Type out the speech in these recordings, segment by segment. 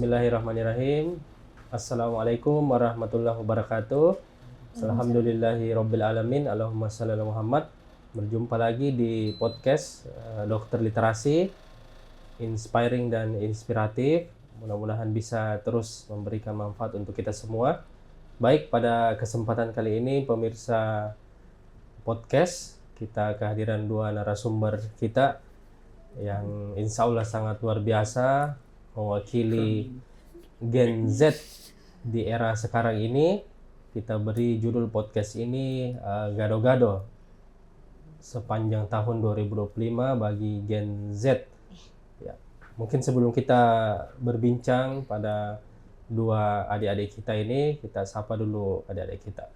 Bismillahirrahmanirrahim. Assalamualaikum warahmatullahi wabarakatuh. Alhamdulillahirabbil alamin. Allahumma shalli ala Muhammad. Berjumpa lagi di podcast Dokter Literasi, inspiring dan inspiratif. Mudah-mudahan bisa terus memberikan manfaat untuk kita semua. Baik, pada kesempatan kali ini pemirsa podcast, kita kehadiran dua narasumber kita yang insya Allah sangat luar biasa, mewakili Gen Z di era sekarang ini. Kita beri judul podcast ini Gado-Gado sepanjang tahun 2025 bagi Gen Z. Ya, mungkin sebelum kita berbincang pada dua adik-adik kita ini, kita sapa dulu adik-adik kita.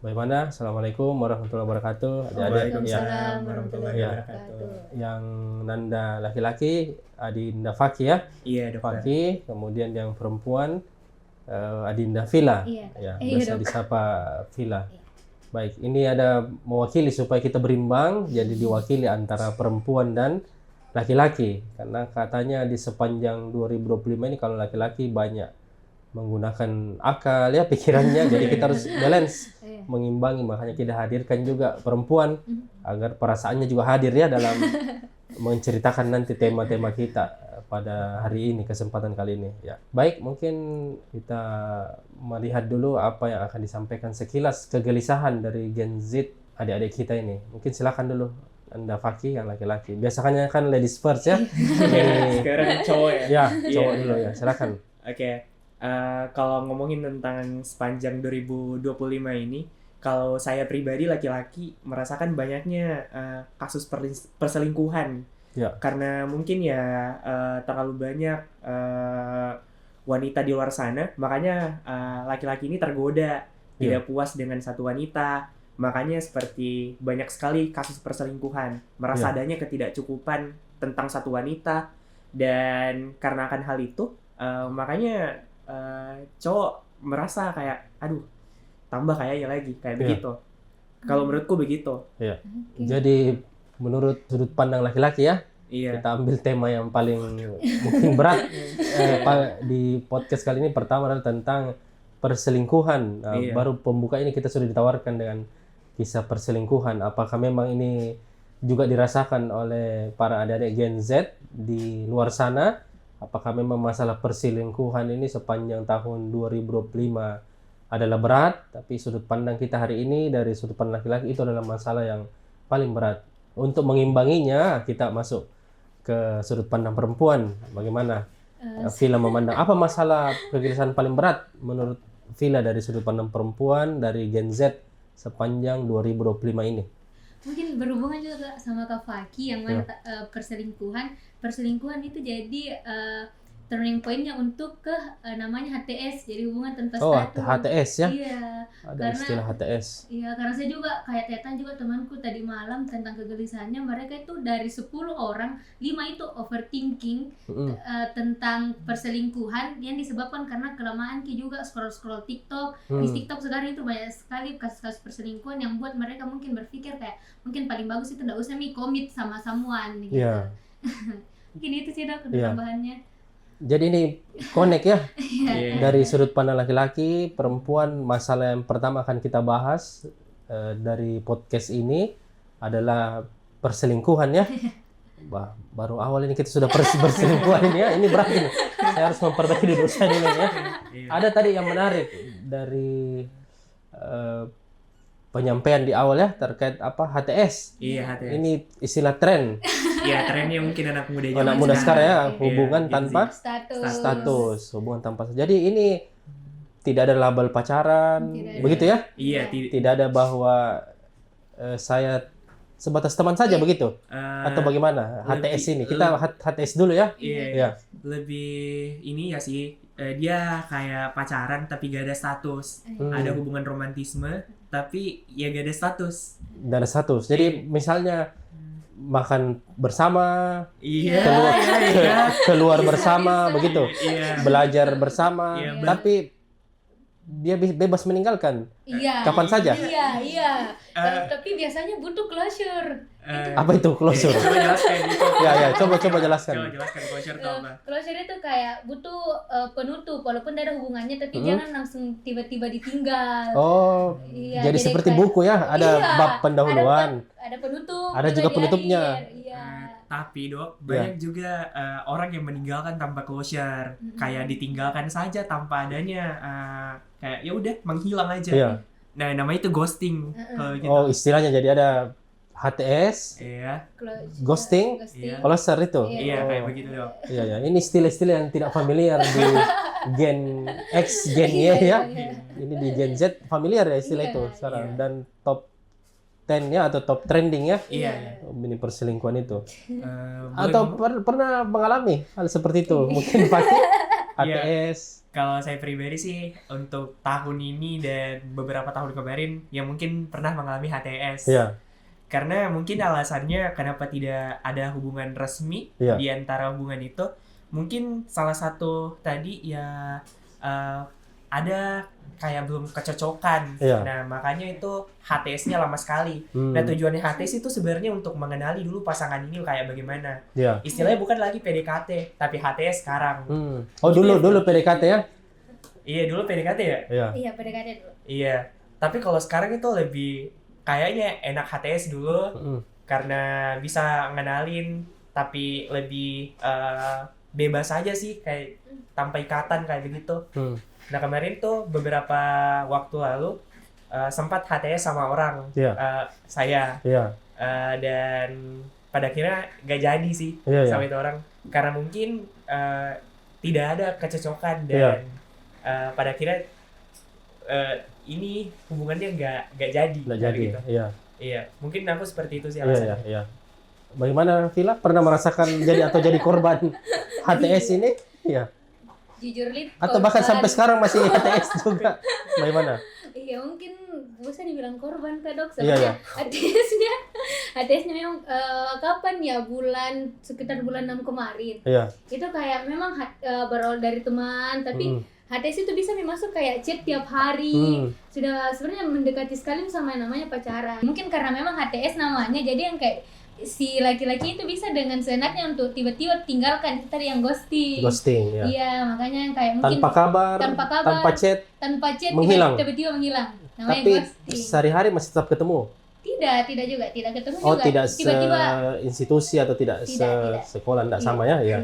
Bagaimana? Assalamualaikum warahmatullahi wabarakatuh. Waalaikumsalam warahmatullahi wabarakatuh. Yang Nanda laki-laki, Adinda Faki ya? Iya, dokter. Faki, kemudian yang perempuan Adinda Vila. Iya. Ya, Iya, biasa dok. disapa Vila. Iya. Baik, ini ada mewakili supaya kita berimbang, jadi diwakili antara perempuan dan laki-laki. Karena katanya di sepanjang 2025 ini kalau laki-laki banyak menggunakan akal ya pikirannya, jadi kita harus balance, Iya. mengimbangi. Makanya kita hadirkan juga perempuan agar perasaannya juga hadir ya dalam menceritakan nanti tema-tema kita pada hari ini, kesempatan kali ini ya. Baik, mungkin kita melihat dulu apa yang akan disampaikan sekilas kegelisahan dari Gen Z adik-adik kita ini. Mungkin silakan dulu Anda Faki yang laki-laki. Biasanya kan ladies first ya. Jadi, Sekarang cowok ya? ya, cowok Iya. dulu ya. Silakan. Oke. Kalau ngomongin tentang sepanjang 2025 ini, kalau saya pribadi laki-laki merasakan banyaknya kasus perselingkuhan. Ya. Karena mungkin ya terlalu banyak wanita di luar sana, makanya laki-laki ini tergoda, tidak puas dengan satu wanita. Makanya seperti banyak sekali kasus perselingkuhan, merasa adanya ketidakcukupan tentang satu wanita. Dan karena akan hal itu, makanya cowok merasa kayak, aduh, tambah kayaknya lagi, kayak begitu. Kalau menurutku begitu. Iya. Oke. Jadi menurut sudut pandang laki-laki ya, Iya. kita ambil tema yang paling mungkin berat di podcast kali ini. Pertama adalah tentang perselingkuhan. Iya. Baru pembuka ini kita sudah ditawarkan dengan kisah perselingkuhan. Apakah memang ini juga dirasakan oleh para adik-adik Gen Z di luar sana? Apakah memang masalah perselingkuhan ini sepanjang tahun 2025 adalah berat, tapi sudut pandang kita hari ini dari sudut pandang laki-laki itu adalah masalah yang paling berat. Untuk mengimbanginya, kita masuk ke sudut pandang perempuan. Bagaimana Vila memandang? Apa masalah kegelisahan paling berat menurut Vila dari sudut pandang perempuan dari Gen Z sepanjang 2025 ini? Mungkin berhubungan juga sama Kak Faki yang mana perselingkuhan itu jadi turning point-nya untuk ke namanya HTS, jadi hubungan tanpa Oh, status. HTS ya? Iya. Ada Karena- istilah HTS. Iya, karena saya juga kayak Tetan juga temanku tadi malam tentang kegelisahannya, mereka itu dari 10 orang, 5 itu overthinking Mm-mm. tentang perselingkuhan yang disebabkan karena kelamaan Ki juga scroll-scroll TikTok. Di TikTok sekarang itu banyak sekali kasus-kasus perselingkuhan yang buat mereka mungkin berpikir kayak mungkin paling bagus itu enggak usah komit sama someone gitu. Iya. Mungkin itu sih dok Iya. tambahannya. Jadi ini connect ya Iya. dari sudut pandang laki-laki, perempuan. Masalah yang pertama akan kita bahas dari podcast ini adalah perselingkuhan ya. Baru awal ini kita sudah perselingkuhan ini ya. Ini berat ini. Saya harus memperbaiki diri saya dulu ya. Iya. Ada tadi yang menarik dari penyampaian di awal ya terkait apa HTS. Iya, HTS. Ini istilah tren. Iya, trennya mungkin anak muda Anak muda sekarang ya, hubungan Gen Z. tanpa status, hubungan tanpa status. Jadi ini tidak ada label pacaran, Tidak ada. begitu ya? Iya, Tidak ada bahwa saya sebatas teman saja begitu, atau bagaimana? HTS ini kita HTS dulu ya? Iya. Ya. Lebih ini ya sih, dia kayak pacaran tapi gak ada status. Ada hubungan romantisme tapi ya gak ada status. Dan ada status. Jadi misalnya makan bersama, Iya. keluar bersama, begitu, Iya. belajar bersama, Iya, tapi dia bebas meninggalkan Iya. kapan saja. Iya. Tapi biasanya butuh closure. Apa itu closure? Coba jelaskan itu. Ya, coba jelaskan. Coba jelaskan closure itu apa? Closure itu kayak butuh penutup, walaupun ada hubungannya, tapi jangan langsung tiba-tiba ditinggal. Oh, Iya, jadi seperti kayak- buku ya, ada Iya, bab pendahuluan. Ada penutup. Ada juga di penutupnya. akhir. Iya. Tapi Dok, banyak juga orang yang meninggalkan tanpa closure, kayak ditinggalkan saja tanpa adanya kayak ya udah menghilang aja. Iya. Nah, namanya itu ghosting kalau gitu. Oh, istilahnya jadi ada HTS, Iya, ghosting, Iya. closer itu. iya Oh. kayak begitu Dok. Iya. Ini istilah-istilah yang tidak familiar di Gen X, Gen Y ya. Iya. Ini di Gen Z familiar ya istilah Iya, itu sekarang. iya. Dan top 10-nya atau top trending ya. Iya. Ini perselingkuhan itu. Boleh Atau ngomong? pernah mengalami hal seperti itu? Mungkin pakai HTS. Kalau saya pribadi sih untuk tahun ini dan beberapa tahun kemarin ya mungkin pernah mengalami HTS. Iya. Karena mungkin alasannya kenapa tidak ada hubungan resmi Iya. di antara hubungan itu, mungkin salah satu tadi ya ada kayak belum kecocokan. Iya. Nah, makanya itu HTS-nya lama sekali. Hmm. Nah, tujuannya HTS itu sebenarnya untuk mengenali dulu pasangan ini kayak bagaimana. Iya. Istilahnya bukan lagi PDKT, tapi HTS sekarang. Oh, dulu PDKT ya? Iya, dulu PDKT ya? Iya. Iya, PDKT dulu. Iya. Tapi kalau sekarang itu lebih kayaknya enak HTS dulu karena bisa ngenalin tapi lebih bebas aja sih kayak tanpa ikatan kayak begitu. Nah, kemarin tuh beberapa waktu lalu sempat HTS sama orang Iya. saya Iya. dan pada akhirnya gak jadi sih Iya, iya. sama itu orang karena mungkin tidak ada kecocokan Iya. dan pada akhirnya ini hubungannya gak jadi. Nggak kayak jadi. gitu. Iya. Iya, mungkin aku seperti itu sih Iya, alasannya. iya. Bagaimana Vila? Pernah merasakan jadi korban HTS ini? Iya. Jujur Lid, Atau bahkan korban. sampai sekarang masih HTS juga? Bagaimana? Iya, mungkin gak usah dibilang korban Kak Dok. Iya, Soalnya HTS-nya memang kapan ya, sekitar bulan 6 kemarin. Iya. Itu kayak memang berawal dari teman, tapi HTS itu bisa masuk kayak chat tiap hari. Sudah sebenarnya mendekati sekali sama yang namanya pacaran. Mungkin karena memang HTS namanya, jadi yang kayak si laki-laki itu bisa dengan seenaknya untuk tiba-tiba tinggalkan, itu tadi yang ghosting. Ghosting, ya. Iya, makanya kayak mungkin Tanpa kabar, tanpa tanpa chat, menghilang. tiba-tiba menghilang. Namanya tapi ghosting. sehari-hari masih tetap ketemu. Tidak juga, tidak ketemu Oh, juga. tidak Tiba-tiba se-institusi atau tidak Tidak. sekolah, tidak sama ya? Iya.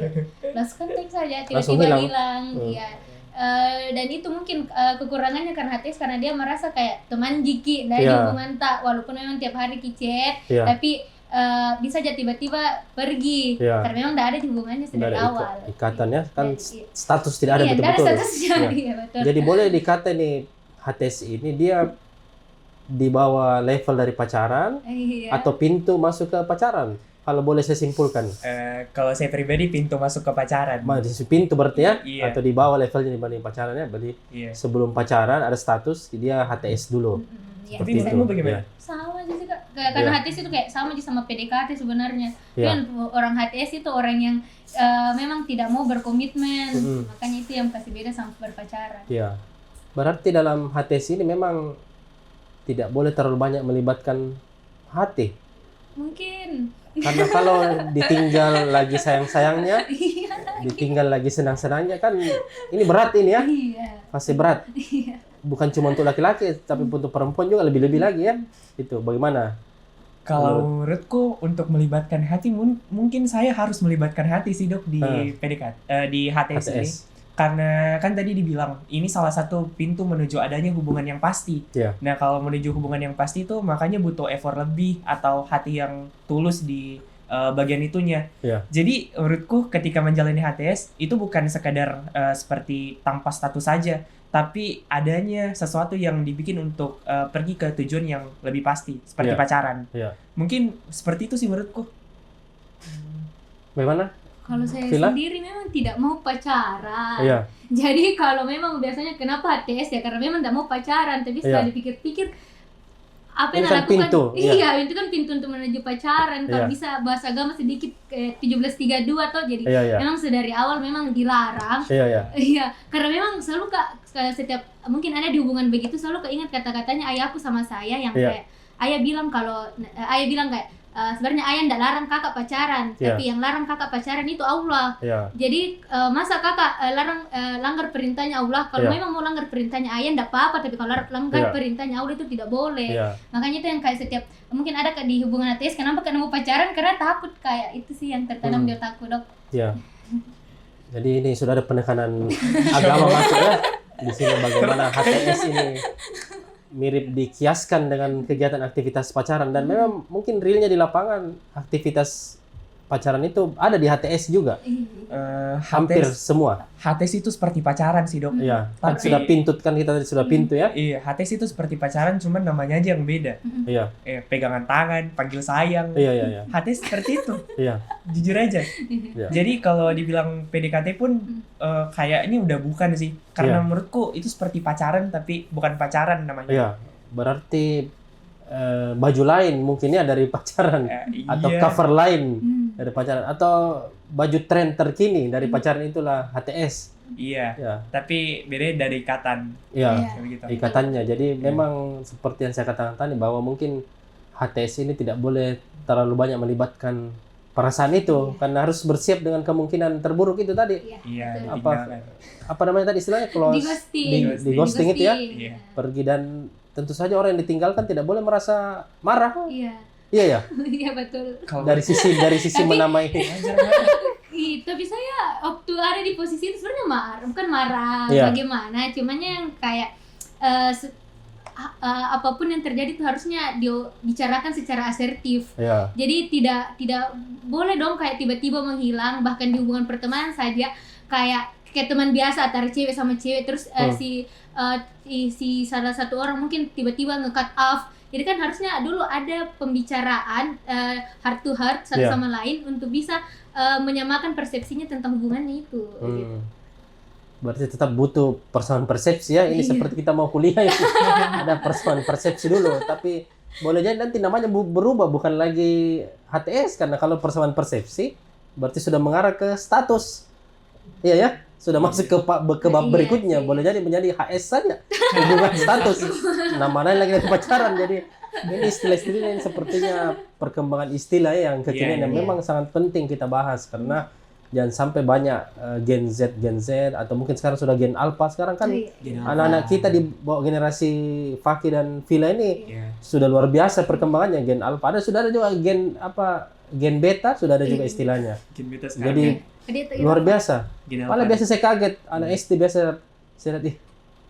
lost contact saja, Langsung tiba-tiba hilang. hilang. Iya. Dan itu mungkin kekurangannya karena HTS, karena dia merasa kayak teman jiki dari Iya. hubungan tak, walaupun memang tiap hari chat, Iya. tapi bisa aja tiba-tiba pergi. Iya. Karena memang tidak ada hubungannya Tidak dari ada awal. ikatannya kan Iya. status tidak ada Iya, tidak ada betul-betul. statusnya. Iya. Iya, betul. Jadi boleh dikata nih HTS ini dia di bawah level dari pacaran Iya. atau pintu masuk ke pacaran. Kalau boleh saya simpulkan. Kalau saya pribadi pintu masuk ke pacaran. Pintu berarti ya? Iya. Atau di bawah levelnya dibanding pacarannya. Berarti Iya. sebelum pacaran ada status dia HTS dulu. Iya, Tapi bisa. menurutmu bagaimana? Sama aja sih Kak. Karena Iya. HTS itu kayak sama aja sama PDKT sebenarnya. Iya. Kan orang HTS itu orang yang memang tidak mau berkomitmen. Mm-mm. Makanya itu yang pasti beda sama berpacaran. Iya. Berarti dalam HTS ini memang tidak boleh terlalu banyak melibatkan hati. Mungkin. Karena kalau ditinggal lagi sayang-sayangnya, Iya. ditinggal lagi senang-senangnya kan ini berat ini ya. Iya. Pasti berat. Iya. Bukan cuma untuk laki-laki, tapi untuk perempuan juga lebih-lebih lagi ya. Itu bagaimana? Kalau menurutku untuk melibatkan hati mungkin saya harus melibatkan hati sih Dok di PDKT di HTS ini. HTS. Karena kan tadi dibilang ini salah satu pintu menuju adanya hubungan yang pasti. Iya. Nah, kalau menuju hubungan yang pasti itu makanya butuh effort lebih atau hati yang tulus di bagian itunya. Iya. Jadi menurutku ketika menjalani HTS itu bukan sekadar seperti tanpa status saja, tapi adanya sesuatu yang dibikin untuk pergi ke tujuan yang lebih pasti seperti Iya. pacaran. Iya. Mungkin seperti itu sih menurutku. Bagaimana? Kalau saya Vila? sendiri memang tidak mau pacaran. Iya. Jadi kalau memang biasanya kenapa HTS ya, karena memang tidak mau pacaran, tapi setelah Iya. dipikir-pikir apa Ini yang kan lakukan. pintu, iya. Iya, itu kan pintu untuk menuju pacaran. Kalau Iya. bisa bahasa agama sedikit 1732 atau jadi Iya, iya. memang sedari awal memang dilarang. Iya, iya. Iya, karena memang selalu setiap mungkin ada di hubungan begitu selalu keingat kata-katanya ayahku sama saya yang Iya. kayak ayah bilang kayak sebenarnya ayah ndak larang kakak pacaran, Iya. tapi yang larang kakak pacaran itu Allah. Iya. Jadi masa kakak langgar perintahnya Allah? Kalau Iya. memang mau langgar perintahnya ayah ndak apa-apa, tapi kalau langgar Iya. perintahnya Allah itu tidak boleh. Iya. Makanya itu yang kayak setiap mungkin ada di hubungan ateis, kenapa karena mau pacaran karena takut, kayak itu sih yang tertanam di otakku, Dok. Iya. Jadi ini sudah ada penekanan agama masuk ya. Di sini bagaimana HTS ini mirip dikiaskan dengan kegiatan aktivitas pacaran, dan memang mungkin realnya di lapangan aktivitas pacaran itu ada di HTS juga. Hampir semua. HTS itu seperti pacaran sih, Dok. Iya. Kan Tapi- sudah pintut kan kita tadi sudah pintu ya. Iya, HTS itu seperti pacaran, cuman namanya aja yang beda. Iya. Pegangan tangan, panggil sayang. Iya, iya, iya. HTS seperti itu, Iya. jujur aja. Iya. Jadi kalau dibilang PDKT pun kayaknya udah bukan sih. Karena Iya. menurutku itu seperti pacaran tapi bukan pacaran namanya. Iya. Berarti baju lain mungkinnya dari pacaran atau Iya. cover lain Hmm. dari pacaran atau baju tren terkini dari pacaran, itulah HTS. Iya, Ya. tapi beda dari ikatan. Iya. Iya. Kayak begitu. Ikatannya. Jadi memang seperti yang saya katakan tadi bahwa mungkin HTS ini tidak boleh terlalu banyak melibatkan perasaan itu, karena harus bersiap dengan kemungkinan terburuk itu tadi. Iya, betul. ditinggalkan. Apa namanya tadi istilahnya? Close, di ghosting itu ya. Iya. Pergi, dan tentu saja orang yang ditinggalkan tidak boleh merasa marah. Iya. Iya ya. Iya betul. Kalau Dari sisi Tapi- menamai. Tapi saya waktu ada di posisi itu sebenarnya bukan marah Iya. bagaimana, cuman yang kayak apapun yang terjadi itu harusnya dibicarakan secara asertif. Ya. Jadi tidak boleh dong kayak tiba-tiba menghilang, bahkan di hubungan pertemanan saja kayak teman biasa antara cewek sama cewek, terus si salah satu orang mungkin tiba-tiba nge-cut off. Jadi kan harusnya dulu ada pembicaraan heart to heart satu Iya. sama lain untuk bisa menyamakan persepsinya tentang hubungannya itu. Gitu. Berarti tetap butuh persamaan persepsi ya. Ini Iya. seperti kita mau kuliah ya. Ada persamaan persepsi dulu, tapi boleh jadi nanti namanya berubah, bukan lagi HTS, karena kalau persamaan persepsi berarti sudah mengarah ke status. Iya ya, sudah masuk ke bab Iya berikutnya. sih. Boleh jadi menjadi HS saja. Hubungan status. Nama lain lagi dari pacaran. Jadi ini istilah-istilah yang sepertinya perkembangan istilah ya yang kekinian yang Iya. memang sangat penting kita bahas, karena jangan sampai banyak Gen Z atau mungkin sekarang sudah Gen Alpha. Sekarang kan Iya. anak-anak kita di bawah generasi Faki dan Villa ini Iya. sudah luar biasa perkembangannya. Gen Alpha sudah ada juga Gen Beta sudah ada juga Iya. istilahnya. Gen beta sekarang. Jadi luar biasa. Gen Malah alpha. biasa saya kaget, anak SD biasa saya lihat,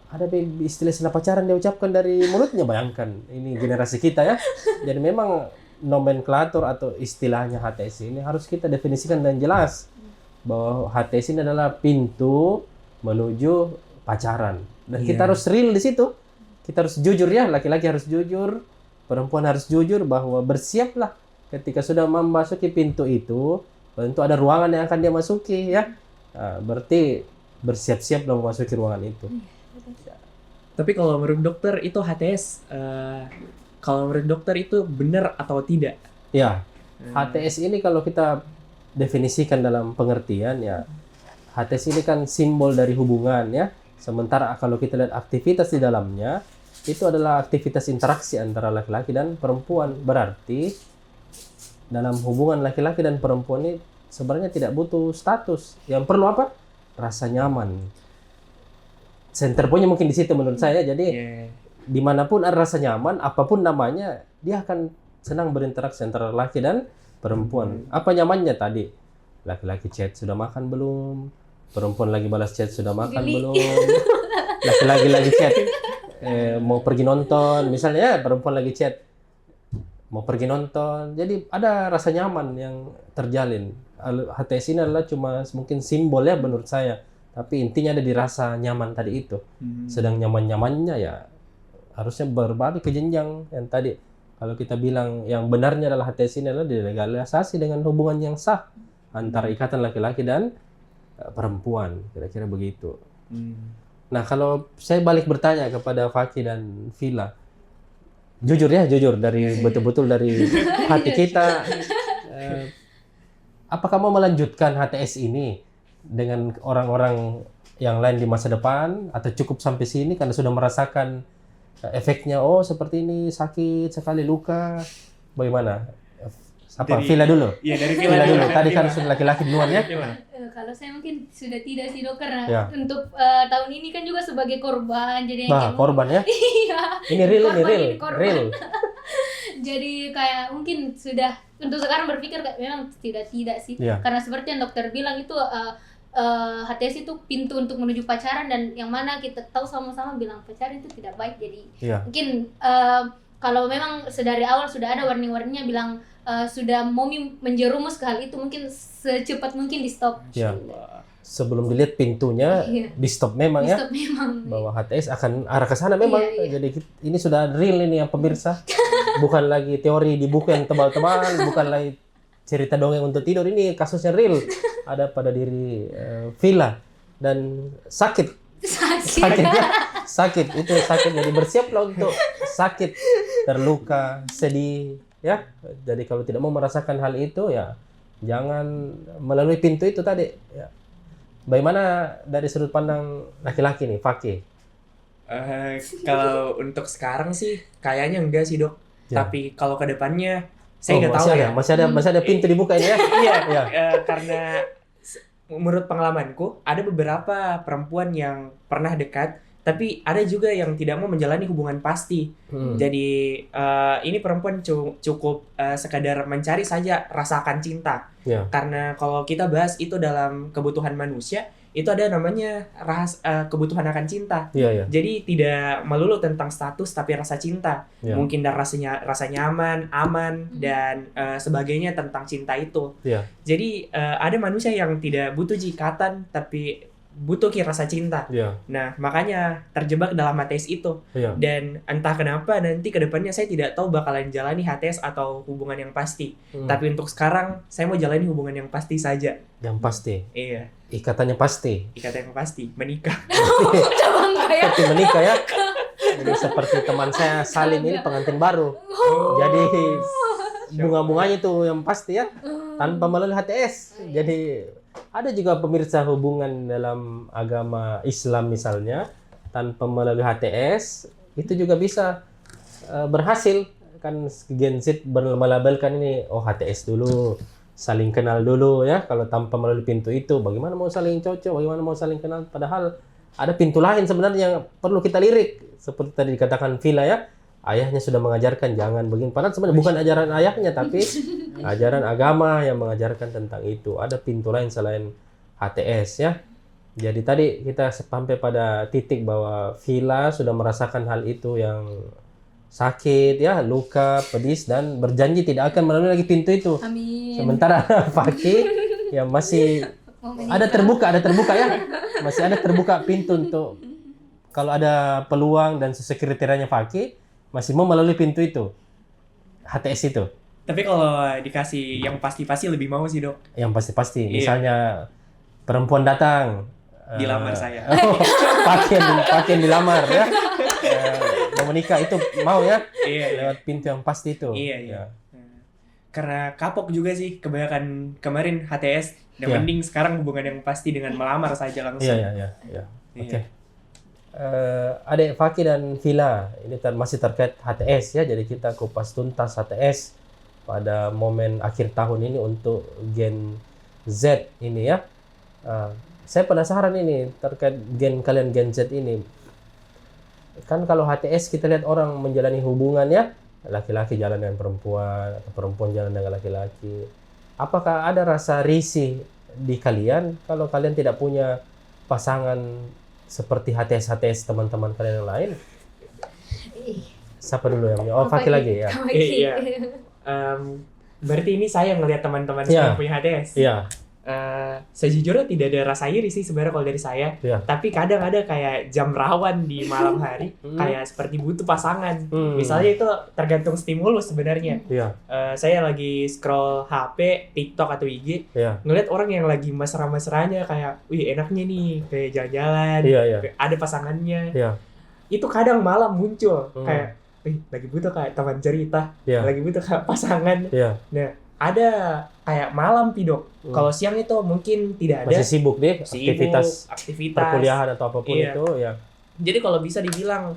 ada istilah pacaran dia ucapkan dari mulutnya. Bayangkan, ini generasi kita ya. Jadi memang nomenklatur atau istilahnya HTS ini harus kita definisikan dan jelas bahwa HTS ini adalah pintu menuju pacaran, dan Iya. kita harus real di situ. Kita harus jujur ya, laki-laki harus jujur, perempuan harus jujur bahwa bersiaplah ketika sudah memasuki pintu itu, tentu ada ruangan yang akan dia masuki ya. Nah, berarti bersiap-siap dalam memasuki ruangan itu. Tapi kalau menurut dokter itu HTS, kalau menurut dokter itu benar atau tidak? Ya, HTS ini kalau kita definisikan dalam pengertian ya, HTS ini kan simbol dari hubungan ya. Sementara kalau kita lihat aktivitas di dalamnya, itu adalah aktivitas interaksi antara laki-laki dan perempuan. Berarti dalam hubungan laki-laki dan perempuan ini sebenarnya tidak butuh status. Yang perlu apa? Rasa nyaman. Center point-nya mungkin di situ menurut saya. Jadi Iya. dimanapun ada rasa nyaman, apapun namanya, dia akan senang berinteraksi antara laki dan perempuan. Apa nyamannya tadi? Laki-laki chat, sudah makan belum? Perempuan lagi balas chat, sudah makan Geli. belum? Laki-laki lagi chat, mau pergi nonton, misalnya ya, perempuan lagi chat, mau pergi nonton. Jadi ada rasa nyaman yang terjalin. HTS ini adalah cuma mungkin simbol ya menurut saya, tapi intinya ada di rasa nyaman tadi itu. Sedang nyaman-nyamannya ya harusnya berbalik ke jenjang yang tadi. Kalau kita bilang yang benarnya adalah HTS ini adalah dilegalisasi dengan hubungan yang sah antara ikatan laki-laki dan perempuan, kira-kira begitu. Nah, kalau saya balik bertanya kepada Faki dan Villa, jujur dari betul-betul dari hati kita. Apakah mau melanjutkan HTS ini dengan orang-orang yang lain di masa depan, atau cukup sampai sini karena sudah merasakan efeknya? Oh, seperti ini, sakit sekali, luka. Bagaimana? Apa? Villa dulu. Iya, dari Villa dulu. Tadi kan sudah laki-laki duluan ya. Kalau saya mungkin sudah tidak sih dok, karena Ya. untuk tahun ini kan juga sebagai korban, jadi Bah, korban ya. Iya. Ini real, Korban. real. Jadi kayak mungkin sudah untuk sekarang berpikir kayak memang tidak sih, Iya. karena seperti yang dokter bilang itu HTS itu pintu untuk menuju pacaran, dan yang mana kita tahu sama-sama bilang pacaran itu tidak baik. Jadi Iya. mungkin kalau memang sedari awal sudah ada warning-warningnya bilang sudah mau menjerumus ke hal itu, mungkin secepat mungkin di stop. Iya. Sebelum dilihat pintunya, Iya. di stop memang Di ya. stop memang. Bahwa HTS akan arah ke sana memang. Iya. Jadi ini sudah real ini ya pemirsa. Bukan lagi teori di buku yang tebal-tebal, bukan lagi cerita dongeng untuk tidur. Ini kasusnya real. Ada pada diri Villa, dan sakit ya. Sakit itu sakit. Jadi bersiaplah untuk sakit, terluka, sedih ya. Jadi kalau tidak mau merasakan hal itu ya jangan melalui pintu itu tadi ya. Bagaimana dari sudut pandang laki-laki nih, Fakih? Kalau untuk sekarang sih kayaknya enggak sih dok. Ya. Tapi kalau ke depannya saya nggak tahu ya. Masih ada pintu dibuka ini ya. Iya, Ya. karena menurut pengalamanku ada beberapa perempuan yang pernah dekat, tapi ada juga yang tidak mau menjalani hubungan pasti. Jadi ini perempuan cukup sekadar mencari saja rasakan cinta. Ya. Karena kalau kita bahas itu dalam kebutuhan manusia, itu ada namanya kebutuhan akan cinta. Iya, iya. Jadi tidak melulu tentang status tapi rasa cinta. Ya. Mungkin dan rasa nyaman, aman dan sebagainya tentang cinta itu. Ya. Jadi ada manusia yang tidak butuh ikatan tapi butuh rasa cinta. Ya. Nah, makanya terjebak dalam HTS itu. Ya. Dan entah kenapa nanti ke depannya saya tidak tahu bakalan jalani HTS atau hubungan yang pasti. Tapi untuk sekarang saya mau jalani hubungan yang pasti saja. Yang pasti. Iya, Ikatannya pasti. ikatan yang pasti, menikah. Udah bangga ya. Seperti menikah ya. Jadi seperti teman saya Salim ini pengantin baru. Jadi bunga-bunganya itu yang pasti ya, tanpa melalui HTS. Jadi ada juga pemirsa hubungan dalam agama Islam misalnya tanpa melalui HTS itu juga bisa berhasil. Kan Gen Z melabelkan ini, oh HTS dulu, saling kenal dulu ya. Kalau tanpa melalui pintu itu, bagaimana mau saling cocok, bagaimana mau saling kenal? Padahal ada pintu lain sebenarnya yang perlu kita lirik. Seperti tadi dikatakan Villa ya, ayahnya sudah mengajarkan jangan begini. Padahal sebenarnya bukan ajaran ayahnya, tapi ajaran agama yang mengajarkan tentang itu. Ada pintu lain selain HTS ya. Jadi tadi kita sampai pada titik bahwa Villa sudah merasakan hal itu yang sakit ya, luka, pedis, dan berjanji tidak akan melalui lagi pintu itu. Amin. Sementara Fakih yang masih ada terbuka ya, masih ada terbuka pintu untuk kalau ada peluang dan sesuai kriterianya Fakih masih mau melalui pintu itu, HTS itu. Tapi kalau dikasih yang pasti-pasti lebih mau sih dok. Yang pasti-pasti, Iya. misalnya perempuan datang Dilamar saya. Fakih dilamar ya. Mau menikah itu mau ya, Iya, iya. lewat pintu yang pasti itu. Iya, iya. Ya. Karena kapok juga sih kebanyakan kemarin HTS. Dan Iya. mending sekarang hubungan yang pasti dengan melamar saja langsung. Iya. Iya. Oke. Adik Fakih dan Villa ini masih terkait HTS ya. Jadi kita kupas tuntas HTS pada momen akhir tahun ini untuk Gen Z ini ya. Saya penasaran ini terkait kalian Gen Z ini. Kan kalau HTS kita lihat orang menjalani hubungan ya, laki-laki jalan dengan perempuan atau perempuan jalan dengan laki-laki. Apakah ada rasa risih di kalian kalau kalian tidak punya pasangan seperti HTS teman-teman kalian yang lain? Siapa dulu yang punya? Oh, Fakih lagi ya. Iya. Berarti ini saya ngelihat teman-teman Iya. yang punya HTS. Iya. Sejujurnya tidak ada rasa iri sih sebenarnya kalau dari saya. Iya. Tapi kadang ada kayak jam rawan di malam hari, kayak seperti butuh pasangan. Misalnya itu tergantung stimulus sebenarnya. Iya. Saya lagi scroll HP, TikTok atau IG, Iya. ngeliat orang yang lagi mesra-mesranya kayak, wih enaknya nih kayak jalan-jalan, Iya. ada pasangannya. Iya. Itu kadang malam muncul kayak, lagi butuh kayak teman cerita, Iya. lagi butuh kayak pasangan. Iya. Nah, ada kayak malam Pidok. Kalau siang itu mungkin tidak ada. Masih sibuk deh aktivitas aktivitas. perkuliahan atau apapun Iya. itu ya. Jadi kalau bisa dibilang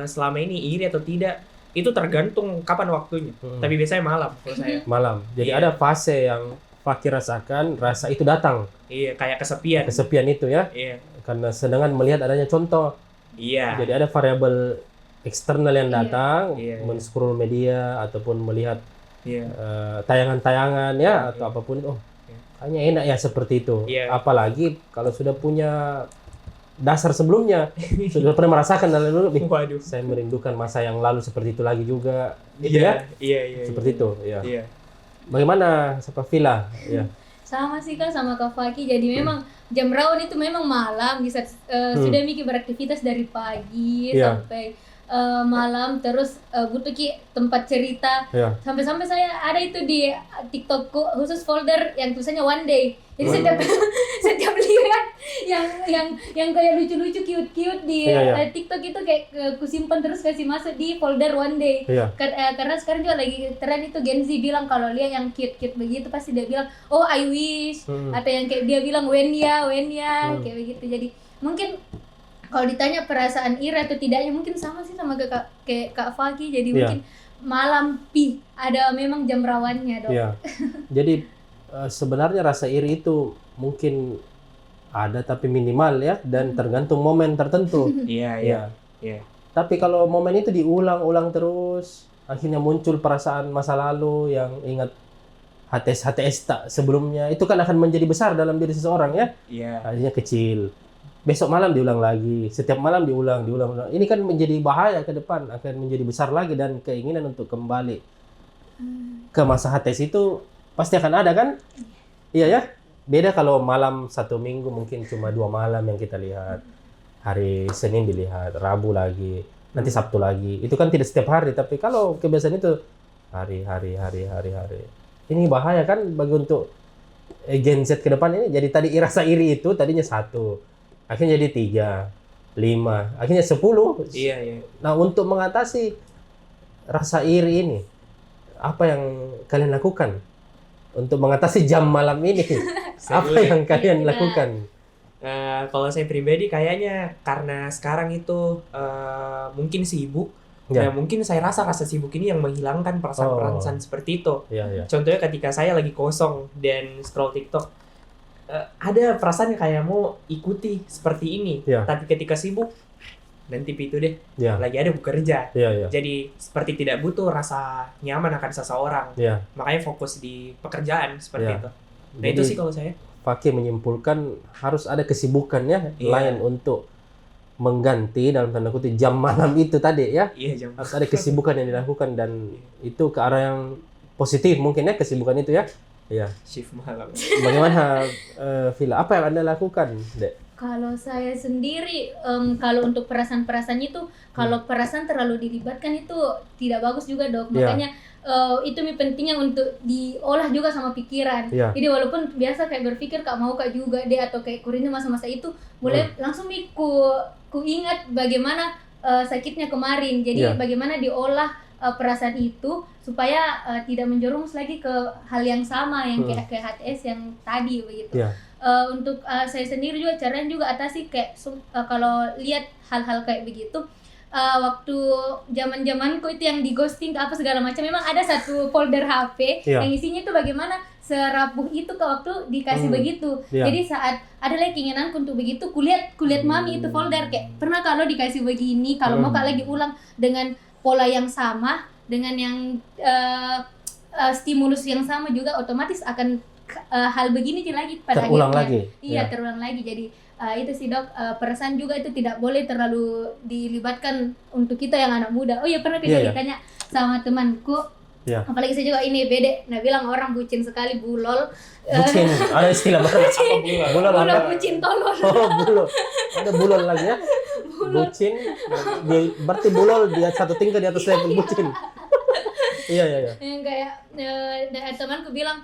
selama ini iri atau tidak, itu tergantung kapan waktunya. Tapi biasanya malam kalau saya. Malam. Jadi Iya. ada fase yang Fakir rasakan, rasa itu datang. Iya, kayak kesepian. Kesepian itu ya. Iya. Karena sedangkan melihat adanya contoh. Iya. Jadi ada variabel eksternal yang Iya. datang, Iya. men-scroll media ataupun melihat Iya. tayangan-tayangan ya atau Iya. apapun itu. Oh, Iya. kayaknya enak ya seperti itu. Iya. Apalagi kalau sudah punya dasar sebelumnya, sudah pernah merasakan dari dulu. "Ih, Waduh. saya merindukan masa yang lalu seperti itu lagi juga." Gitu ya. Iya. Seperti itu, ya. Iya. Bagaimana Siapa Villa? Ya. Sama sih Kak, sama Kak Faki. Jadi memang jam rawan itu memang malam, bisa sudah mikir beraktivitas dari pagi Iya. sampai malam, terus butuh tempat cerita. Ya. Sampai-sampai saya ada itu di TikTokku khusus folder yang tulisannya one day. Jadi setiap lihat yang kayak lucu-lucu, cute-cute di Iya. TikTok itu kayak kusimpan terus kasih masuk di folder one day. Iya. Karena sekarang juga lagi tren itu Gen Z bilang kalau lihat yang cute-cute begitu pasti dia bilang, "Oh, I wish." Atau yang kayak dia bilang when ya, kayak begitu. Jadi mungkin kalau ditanya perasaan iri atau tidaknya mungkin sama sih sama kayak Kak Faki. Jadi Iya. mungkin malam ada memang jam rawannya, Dok. Iya. Jadi sebenarnya rasa iri itu mungkin ada tapi minimal ya dan tergantung momen tertentu. Iya. Tapi kalau momen itu diulang-ulang terus, akhirnya muncul perasaan masa lalu yang ingat HTS tak sebelumnya, itu kan akan menjadi besar dalam diri seseorang ya. Iya. Akhirnya kecil. Besok malam diulang lagi, setiap malam diulang. Ini kan menjadi bahaya ke depan, akan menjadi besar lagi dan keinginan untuk kembali ke masa HTS itu pasti akan ada kan? Iya ya. Beda kalau malam 1 minggu mungkin cuma 2 malam yang kita lihat. Hari Senin dilihat, Rabu lagi, nanti Sabtu lagi. Itu kan tidak setiap hari, tapi kalau kebiasaan itu hari. Ini bahaya kan bagi untuk Gen Z ke depan ini. Jadi tadi rasa iri itu tadinya 1. Akhirnya jadi 3, 5, akhirnya 10. Iya. Nah, untuk mengatasi rasa iri ini, apa yang kalian lakukan? Untuk mengatasi jam malam ini, apa yang kalian lakukan? Kalau saya pribadi kayaknya karena sekarang itu mungkin sibuk. Ya. Nah, mungkin saya rasa sibuk ini yang menghilangkan perasaan-perasaan seperti itu. Iya. Contohnya ketika saya lagi kosong dan scroll TikTok, ada perasaan yang kayak mau ikuti seperti ini. Ya. Tapi ketika sibuk, nanti itu deh, Ya. lagi ada bekerja. Iya. Jadi seperti tidak butuh rasa nyaman akan seseorang. Ya. Makanya fokus di pekerjaan seperti Ya. itu. Nah, itu sih kalau saya. Fakih menyimpulkan harus ada kesibukannya Iya. lain untuk mengganti dalam tanda kutip jam malam itu tadi ya. Iya, jam. Harus ada kesibukan yang dilakukan dan itu ke arah yang positif mungkin ya kesibukan itu ya. Iya. Shift malam. Bagaimana Villa? Apa yang Anda lakukan, Dek? Kalau saya sendiri, kalau untuk perasaan-perasaan itu, kalau perasaan terlalu dilibatkan itu tidak bagus juga, Dok. Iya. Makanya itu pentingnya untuk diolah juga sama pikiran. Iya. Jadi walaupun biasa kayak berpikir Kak mau Kak juga deh atau kayak kurindu masa-masa itu, mulai langsung ku ingat bagaimana sakitnya kemarin. Jadi Iya. bagaimana diolah perasaan itu supaya tidak menjerumus lagi ke hal yang sama yang kayak HTS yang tadi begitu. Iya. Untuk saya sendiri juga caranya juga atasi kayak kalau lihat hal-hal kayak begitu, waktu zaman-zamanku itu yang di ghosting apa segala macam, memang ada satu folder HP Iya. yang isinya itu bagaimana serapuh itu ke waktu dikasih begitu. Iya. Jadi saat ada lagi keinginanku untuk begitu, kulihat mami itu folder kayak pernah kalau dikasih begini, kalau mau Kak lagi ulang dengan pola yang sama, dengan yang stimulus yang sama juga, otomatis akan hal begini lagi pada Terulang akhirnya. lagi. Iya, Ya. terulang lagi. Jadi itu sih, Dok, perasaan juga itu tidak boleh terlalu dilibatkan untuk kita yang anak muda. Oh iya, pernah Iya, ditanya sama temanku. Iya. Apalagi saya juga ini bede, nah bilang orang bucin sekali, bulol. Bucin, ada istilah baru. Bulol Bulol apa? bucin tolol. Oh, bulol. Ada bulol lagi ya? Bucin. Berarti bulol dia satu tingkat di atas level bucin. Iya. Yang kayak temanku bilang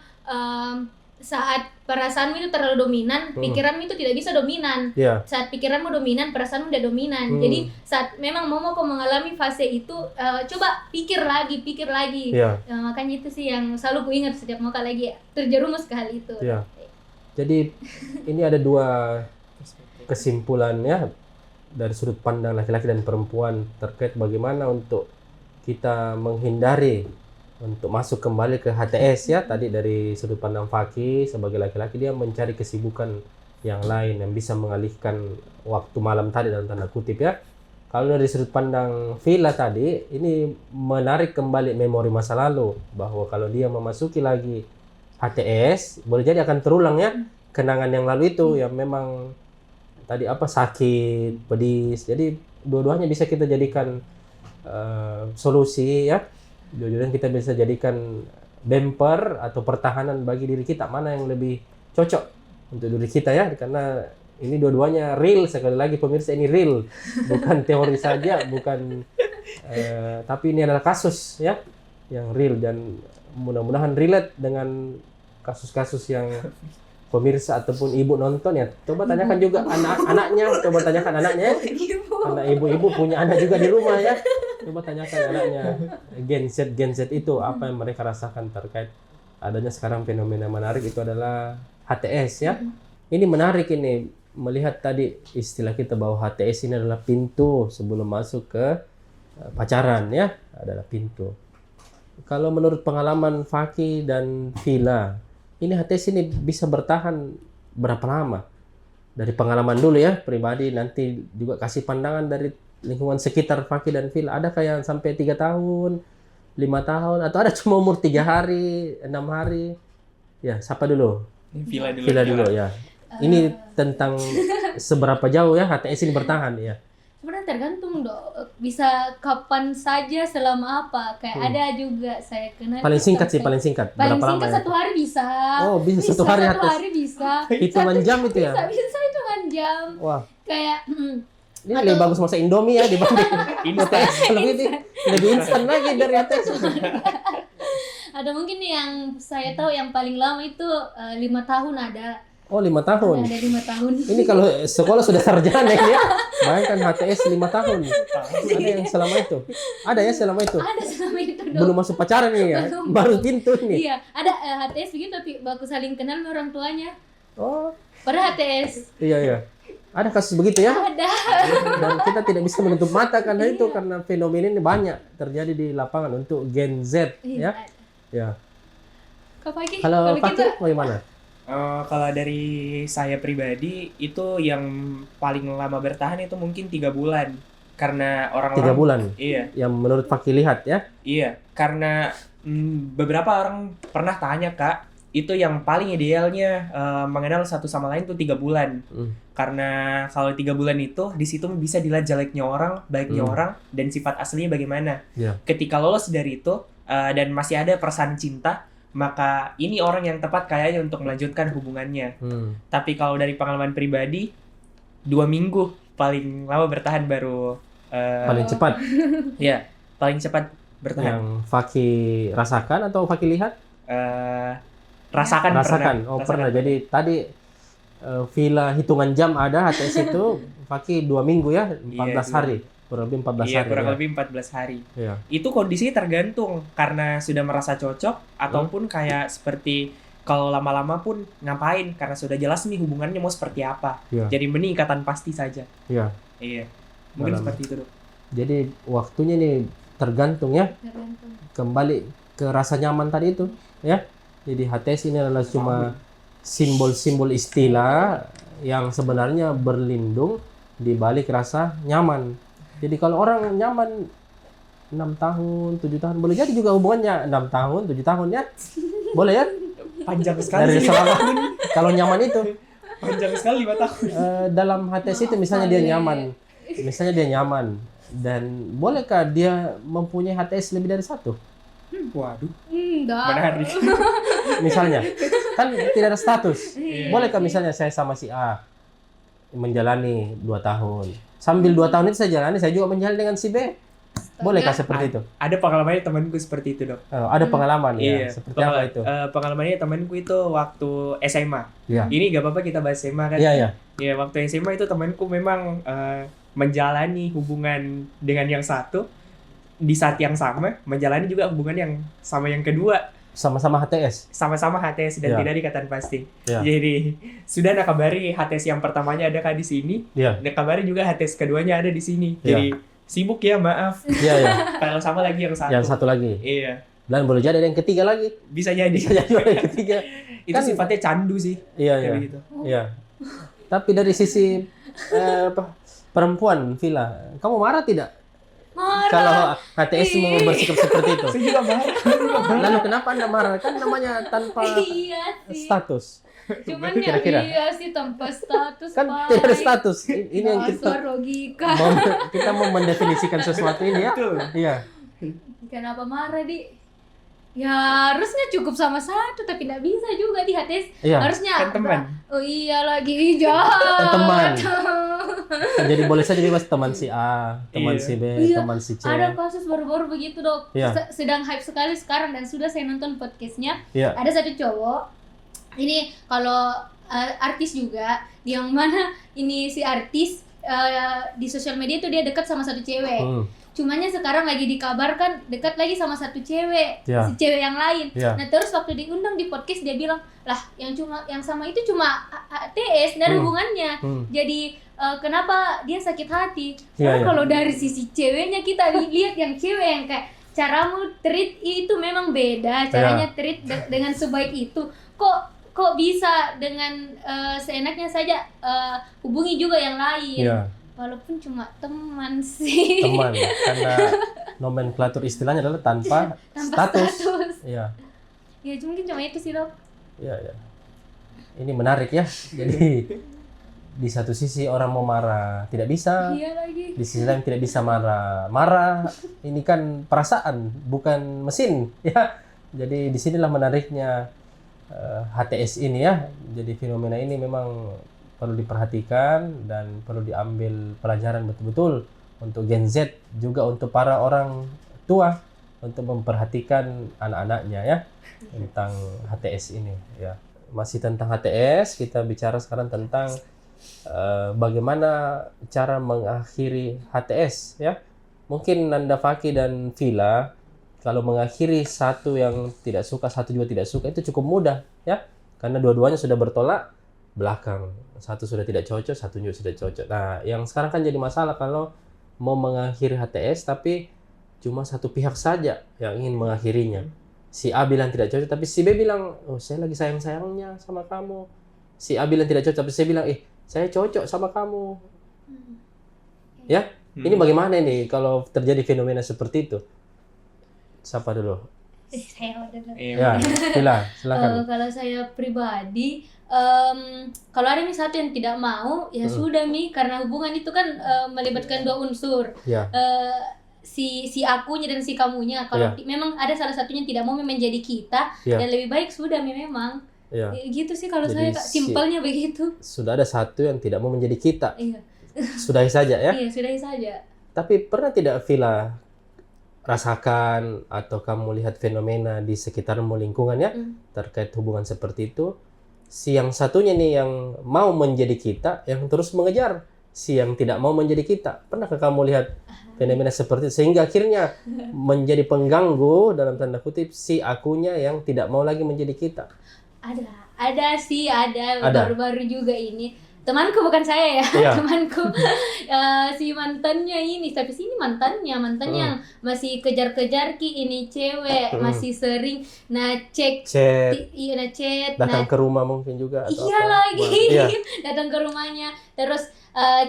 saat perasaanmu itu terlalu dominan, pikiranmu itu tidak bisa dominan. Iya. Saat pikiranmu dominan, perasaanmu tidak dominan. Jadi saat memang mau kau mengalami fase itu, coba pikir lagi. Iya. Makanya itu sih yang selalu ku ingat setiap mau lagi terjerumus ke hal itu. Iya. Jadi ini ada dua kesimpulan ya dari sudut pandang laki-laki dan perempuan terkait bagaimana untuk kita menghindari untuk masuk kembali ke HTS ya. Tadi dari sudut pandang Faki sebagai laki-laki, dia mencari kesibukan yang lain yang bisa mengalihkan waktu malam tadi dalam tanda kutip ya. Kalau dari sudut pandang Villa tadi, ini menarik kembali memori masa lalu, bahwa kalau dia memasuki lagi HTS boleh jadi akan terulang ya kenangan yang lalu itu yang memang tadi sakit, pedis. Jadi dua-duanya bisa kita jadikan solusi ya. Dua-duanya kita bisa jadikan bumper atau pertahanan bagi diri kita, mana yang lebih cocok untuk diri kita ya, karena ini dua-duanya real. Sekali lagi pemirsa, ini real, bukan teori saja, bukan tapi ini adalah kasus ya yang real, dan mudah-mudahan relate dengan kasus-kasus yang pemirsa ataupun ibu nonton ya. Coba tanyakan juga anak-anaknya, coba tanyakan anaknya. Karena ibu-ibu punya anak juga di rumah ya. Coba tanyakan anaknya, Gen Z itu apa yang mereka rasakan terkait adanya sekarang fenomena menarik itu adalah HTS ya. Ini menarik ini, melihat tadi istilah kita bahwa HTS ini adalah pintu sebelum masuk ke pacaran ya, adalah pintu. Kalau menurut pengalaman Faki dan Villa, ini HTS ini bisa bertahan berapa lama? Dari pengalaman dulu ya, pribadi, nanti juga kasih pandangan dari lingkungan sekitar Faki dan Villa. Ada kayak sampai 3 tahun, 5 tahun, atau ada cuma umur 3 hari, 6 hari? Ya, siapa dulu? Villa dulu ya. Ini tentang seberapa jauh ya HTS ini bertahan ya. Sebenarnya tergantung bisa kapan saja, selama apa. Kayak ada juga saya kenal. Paling singkat sih, paling singkat. Paling berapa singkat lama 1 hari bisa. Oh, bisa 1 hari Satu HTS. hari bisa. Hitungan jam itu ya? Bisa hitungan jam. Wah. Kayak ini lebih bagus masak Indomie ya dibanding HTS. Lebih instan lagi dari HTS. Ada mungkin yang saya tahu yang paling lama itu 5 tahun ada. Oh, 5 tahun. Ada 5 tahun. Ini kalau sekolah sudah sarjana ya. Bayangkan HTS 5 tahun. Ada yang selama itu? Ada ya selama itu? Ada selama itu dong. Belum masuk pacaran nih ya? Baru pintu nih. Iya, ada HTS begitu tapi baku saling kenal sama orang tuanya. Oh. Pada HTS. Iya. Ada kasus begitu ya? Ada. Dan kita tidak bisa menutup mata karena itu, karena fenomena ini banyak terjadi di lapangan untuk Gen Z ya. Ya. Kalau Fakir bagaimana? Kalau dari saya pribadi itu yang paling lama bertahan itu mungkin 3 bulan, karena orang-orang 3 bulan. Iya. Yang menurut Fakir lihat ya? Iya, karena beberapa orang pernah tanya, Kak, itu yang paling idealnya mengenal satu sama lain tuh 3 bulan. Karena kalau 3 bulan itu di situ bisa dilihat jeleknya orang, baiknya orang, dan sifat aslinya bagaimana. Yeah. Ketika lolos dari itu dan masih ada perasaan cinta, maka ini orang yang tepat kayaknya untuk melanjutkan hubungannya. Tapi kalau dari pengalaman pribadi, 2 minggu paling lama bertahan baru. Paling cepat. Ya, paling cepat bertahan. Yang Faki rasakan atau Faki lihat? Rasakan. Oh, pernah. Jadi tadi Villa hitungan jam ada HTS itu, Faki 2 minggu ya, 14 hari. Kurang lebih 14 hari. Iya, kurang lebih 14 hari. Iya. Itu kondisinya tergantung karena sudah merasa cocok ataupun kayak seperti kalau lama-lama pun ngapain karena sudah jelas nih hubungannya mau seperti apa. Iya. Jadi mending ikatan pasti saja. Iya. Iya. Mungkin seperti itu, Dok. Jadi waktunya nih tergantung ya. Tergantung. Kembali ke rasa nyaman tadi itu ya. Jadi HTS ini adalah cuma simbol-simbol istilah yang sebenarnya berlindung di balik rasa nyaman. Jadi kalau orang nyaman 6 tahun, 7 tahun, boleh jadi juga hubungannya 6 tahun, 7 tahun ya. Boleh ya? Panjang sekali. Dari selama kalau nyaman itu. Panjang sekali 5 tahun. Dalam HTS itu misalnya dia nyaman. Misalnya dia nyaman. Dan bolehkah dia mempunyai HTS lebih dari 1? Waduh. Enggak. Menarik. Misalnya, kan tidak ada status. Iya. Bolehkah misalnya saya sama si A menjalani 2 tahun. Sambil 2 tahun itu saya jalani, saya juga menjalani dengan si B. Bolehkah seperti itu? Ada pengalamannya temanku seperti itu, Dok. Ada pengalaman ya. Iya. Seperti apa itu? Pengalamannya temanku itu waktu SMA. Iya. Ini gak apa-apa kita bahas SMA kan? Iya, iya. Ya, waktu SMA itu temanku memang menjalani hubungan dengan yang satu di saat yang sama, menjalani juga hubungan yang sama yang kedua. Sama-sama HTS. Sama-sama HTS dan Iya. tidak dikatakan pasti. Iya. Jadi sudah nakabari HTS yang pertamanya adakah di sini? Iya. Nakabari juga HTS keduanya ada di sini. Iya. Jadi sibuk ya, maaf. Iya, iya. Kalau sama lagi yang satu. Yang satu lagi. Iya, Dan boleh jadi ada yang ketiga lagi. bisa jadi. Bisa jadi ada yang ketiga. Itu Kan- sifatnya candu sih. Iya, Kayak iya. begitu. Iya. Tapi dari sisi perempuan, Villa, kamu marah tidak Marah. kalau HTS mau bersikap seperti itu? Saya juga marah. Lalu kenapa Anda marah? Kan namanya tanpa Iya sih. status. Cuman ya Kira-kira. iya sih tanpa status. Kan Pak. tidak ada status. Ini yang kita Dasar logika. kita mau mendefinisikan sesuatu ini ya. Betul. Iya. Kenapa marah, Di? Ya harusnya cukup sama satu, tapi tidak bisa juga di HTS. Iya. Harusnya Kan teman. Oh iya lagi jahat. Teman. Jadi boleh saja bebas teman si A, teman Iya. si B, Iya. teman si C. Ada kasus baru-baru begitu, Dok. Iya. Sedang hype sekali sekarang dan sudah saya nonton podcastnya. Iya. Ada satu cowok. Ini kalau artis juga, yang mana ini si artis di sosial media tuh dia dekat sama satu cewek. Hmm. Cumanya sekarang lagi dikabarkan dekat lagi sama satu cewek, Iya. si cewek yang lain. Iya. Nah terus waktu diundang di podcast dia bilang, lah yang sama itu cuma HTS, dan hubungannya. Jadi kenapa dia sakit hati? Iya, Karena iya. kalau dari sisi ceweknya kita lihat yang cewek yang kayak caramu treat itu memang beda, caranya treat dengan sebaik itu. Kok bisa dengan seenaknya saja hubungi juga yang lain. Iya. Walaupun cuma teman sih. Teman, karena nomenklatur istilahnya adalah tanpa status. Iya. Ya mungkin cuma itu sih, Dok. Iya, iya. Ini menarik ya. Jadi di satu sisi orang mau marah tidak bisa, Iya lagi. di sisi lain tidak bisa marah. Marah ini kan perasaan, bukan mesin ya. Jadi disinilah menariknya HTS ini ya. Jadi fenomena ini memang perlu diperhatikan dan perlu diambil pelajaran betul-betul untuk Gen Z, juga untuk para orang tua untuk memperhatikan anak-anaknya ya tentang HTS ini ya. Masih tentang HTS, kita bicara sekarang tentang bagaimana cara mengakhiri HTS ya. Mungkin Nanda Faki dan Villa, kalau mengakhiri satu yang tidak suka, satu juga tidak suka, itu cukup mudah ya, karena dua-duanya sudah bertolak belakang. Satu sudah tidak cocok, satu juga sudah cocok. Nah, yang sekarang kan jadi masalah kalau mau mengakhiri HTS tapi cuma satu pihak saja yang ingin mengakhirinya. Si A bilang tidak cocok, tapi si B bilang, oh saya lagi sayang-sayangnya sama kamu. Si A bilang tidak cocok, tapi saya bilang, saya cocok sama kamu. Ya, ini bagaimana ini kalau terjadi fenomena seperti itu? Siapa dulu? Saya udah dengar. Iya. Ya, silakan. Kalau saya pribadi, kalau ada nih satu yang tidak mau, ya sudah Mi, karena hubungan itu kan melibatkan dua unsur. Ya. Si akunya dan si kamunya. Kalau memang ada salah satunya tidak mau menjadi kita, dan lebih baik sudah Mi memang. Ya. Gitu sih kalau Jadi saya, Kak. Simpelnya begitu. Sudah ada satu yang tidak mau menjadi kita. Iya. Sudahi saja ya. Iya, sudahi saja. Tapi pernah tidak Villa rasakan atau kamu lihat fenomena di sekitarmu lingkungan ya terkait hubungan seperti itu? Si yang satunya nih yang mau menjadi kita, yang terus mengejar si yang tidak mau menjadi kita. Pernahkah kamu lihat fenomena seperti itu? Sehingga akhirnya menjadi pengganggu dalam tanda kutip si akunya yang tidak mau lagi menjadi kita. Ada sih, ada. Baru-baru juga ini. Temanku, bukan saya ya, Iya. temanku. Si mantannya ini, tapi sini mantannya yang masih kejar-kejar ini cewek, masih sering chat, datang ke rumah mungkin juga atau iya apa? lagi, Iya. datang ke rumahnya, terus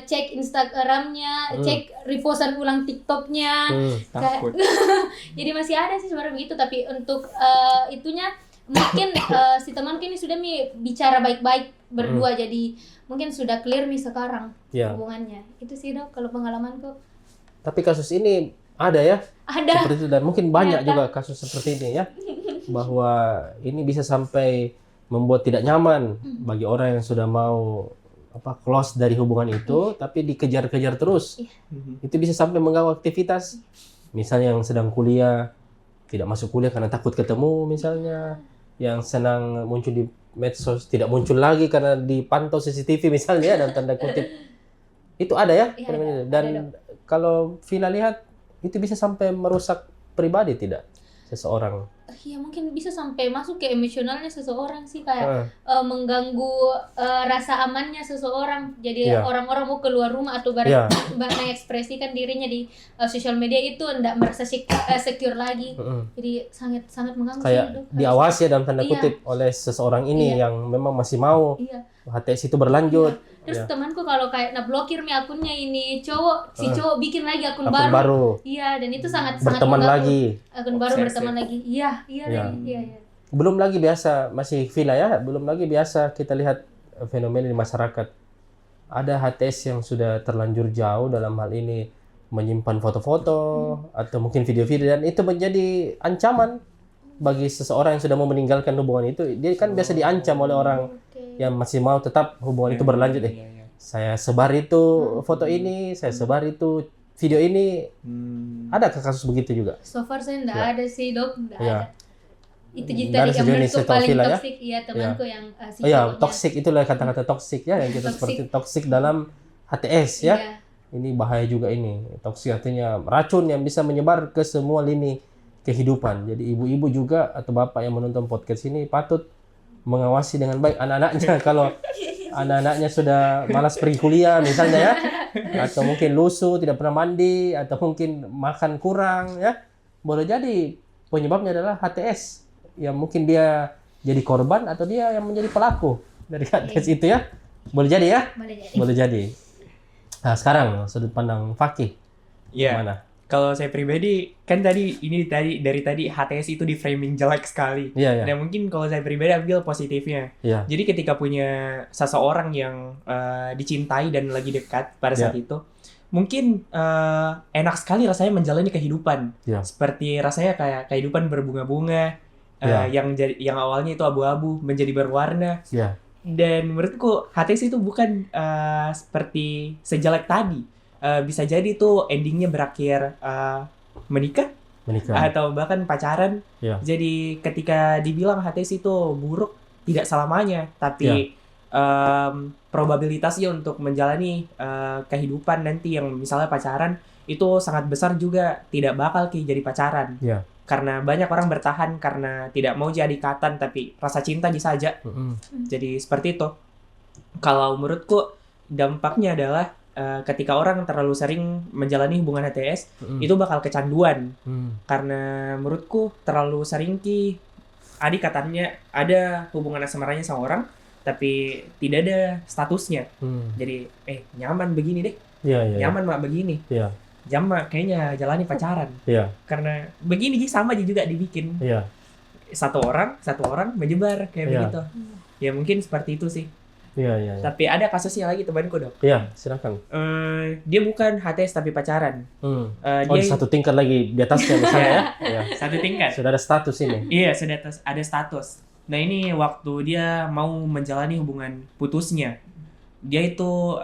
cek Instagramnya, cek repostan ulang TikToknya. Takut. Jadi masih ada sih sebenarnya begitu, tapi untuk itunya mungkin si temanku ini sudah bicara baik-baik berdua, jadi mungkin sudah clear sekarang hubungannya. Itu sih, Dok, kalau pengalamanku. Tapi kasus ini ada ya? Ada. Seperti itu, dan mungkin banyak juga kasus seperti ini ya. Bahwa ini bisa sampai membuat tidak nyaman bagi orang yang sudah mau close dari hubungan itu, tapi dikejar-kejar terus. Itu bisa sampai mengganggu aktivitas Misalnya yang sedang kuliah tidak masuk kuliah karena takut ketemu misalnya, yang senang muncul di medsos tidak muncul lagi karena dipantau CCTV misalnya dalam tanda kutip. Itu ada ya? Iya, fenomena ada, itu. Dan ada, kalau Villa lihat itu bisa sampai merusak pribadi tidak seseorang? Iya, mungkin bisa sampai masuk ke emosionalnya seseorang sih, kayak Heeh. mengganggu rasa amannya seseorang. Jadi Iya. orang-orang mau keluar rumah atau Iya. mengekspresikan dirinya di sosial media itu enggak merasa secure lagi. Heeh. Jadi sangat sangat mengganggu Kayak sih, Dok. diawasi ya dalam tanda Iya. kutip oleh seseorang ini Iya. yang memang masih mau Iya. HTS itu berlanjut. Terus Iya. temanku kalau kayak blokir akunnya ini cowok, si cowok bikin lagi akun Akun baru. baru, Iya, dan itu sangat sangat berteman mengganggu. lagi. Akun baru Obsesif. berteman lagi. Iya, iya, Iya. iya. Belum lagi biasa, masih Villa ya, belum lagi biasa kita lihat fenomena di masyarakat. Ada HTS yang sudah terlanjur jauh dalam hal ini menyimpan foto-foto atau mungkin video-video, dan itu menjadi ancaman bagi seseorang yang sudah mau meninggalkan hubungan itu. Dia kan biasa diancam oleh orang Oke. yang masih mau tetap hubungan itu berlanjut. Iya, iya. Saya sebar itu foto ini, saya sebar itu video ini. Ada kasus begitu juga? So far saya enggak Iya. ada sih, Dok, enggak Iya. ada. Itu Nggak tadi ada yang sejauh ini menurutku setahu paling Villa ya? toksik, iya temanku yang si Oh ya, cowoknya. toxic itulah kata-kata toxic ya, yang kita Toxic. seperti toxic dalam HTS ya. Iya. Ini bahaya juga ini. Toxic artinya racun yang bisa menyebar ke semua lini kehidupan. Jadi ibu-ibu juga atau bapak yang menonton podcast ini patut mengawasi dengan baik anak-anaknya. Kalau anak-anaknya sudah malas pergi kuliah misalnya ya, atau mungkin lusuh, tidak pernah mandi, atau mungkin makan kurang ya, boleh jadi penyebabnya adalah HTS. Ya mungkin dia jadi korban atau dia yang menjadi pelaku dari HTS itu ya. Boleh jadi ya? Boleh jadi. Boleh jadi. Nah, sekarang sudut pandang Fakih Iya. mana? Kalau saya pribadi kan dari tadi HTS itu di framing jelek sekali. Iya, iya. Dan mungkin kalau saya pribadi ambil positifnya. Iya. Jadi ketika punya seseorang yang dicintai dan lagi dekat pada saat itu, mungkin enak sekali rasanya menjalani kehidupan. Iya. Seperti rasanya kayak kehidupan berbunga-bunga, Iya. yang awalnya itu abu-abu menjadi berwarna. Iya. Dan menurutku HTS itu bukan seperti sejelek tadi. Bisa jadi tuh endingnya berakhir menikah atau bahkan pacaran. Iya. Jadi ketika dibilang HTS itu buruk, tidak selamanya, tapi probabilitasnya untuk menjalani kehidupan nanti yang misalnya pacaran itu sangat besar juga tidak bakal jadi pacaran. Iya. Karena banyak orang bertahan karena tidak mau jadi ikatan tapi rasa cinta saja. Jadi seperti itu. Kalau menurutku dampaknya adalah ketika orang terlalu sering menjalani hubungan HTS itu bakal kecanduan. Karena menurutku terlalu sering adik katanya ada hubungan asmaranya sama orang tapi tidak ada statusnya. Jadi nyaman begini deh. Iya, iya. Nyaman mak begini. Iya. Jama kayaknya jalani pacaran. Iya. Karena begini sama aja juga dibikin. Iya. Satu orang menyebar kayak Iya. begitu. Ya mungkin seperti itu sih. Iya, iya. Tapi ada kasusnya lagi temanku, Dok. Iya, silakan. Dia bukan HTS tapi pacaran. Oh, Dia satu tingkat lagi di atasnya misalnya ya. Iya. satu tingkat. Sudah ada status ini. Iya, sudah ada status. Nah, ini waktu dia mau menjalani hubungan putusnya. Dia itu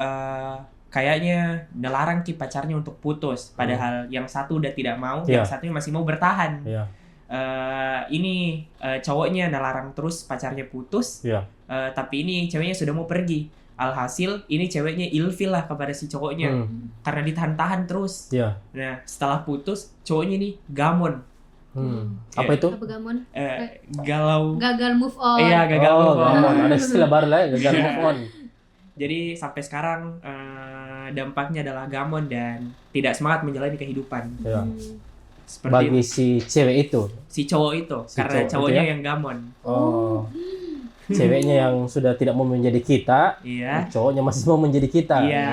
kayaknya nelarang pacarnya untuk putus. Padahal yang satu udah tidak mau, Iya. yang satunya masih mau bertahan. Iya. Ini cowoknya nelarang terus pacarnya putus. Iya. Tapi ini ceweknya sudah mau pergi. Alhasil ini ceweknya ilfil lah kepada si cowoknya karena ditahan-tahan terus. Iya. Nah, setelah putus, cowoknya nih gamon. Apa itu? Apa gamon? Galau. Gagal move on. Iya, gagal move on. gamon. Ada istilah baru lah ya, gagal move on. Jadi sampai sekarang dampaknya adalah gamon dan tidak semangat menjalani kehidupan. Iya. Seperti Bagi si cewek itu. si cowok itu, Si karena cowok itu cowoknya ya? yang gamon. Oh. Ceweknya yang sudah tidak mau menjadi kita, Iya. cowoknya masih mau menjadi kita. Iya.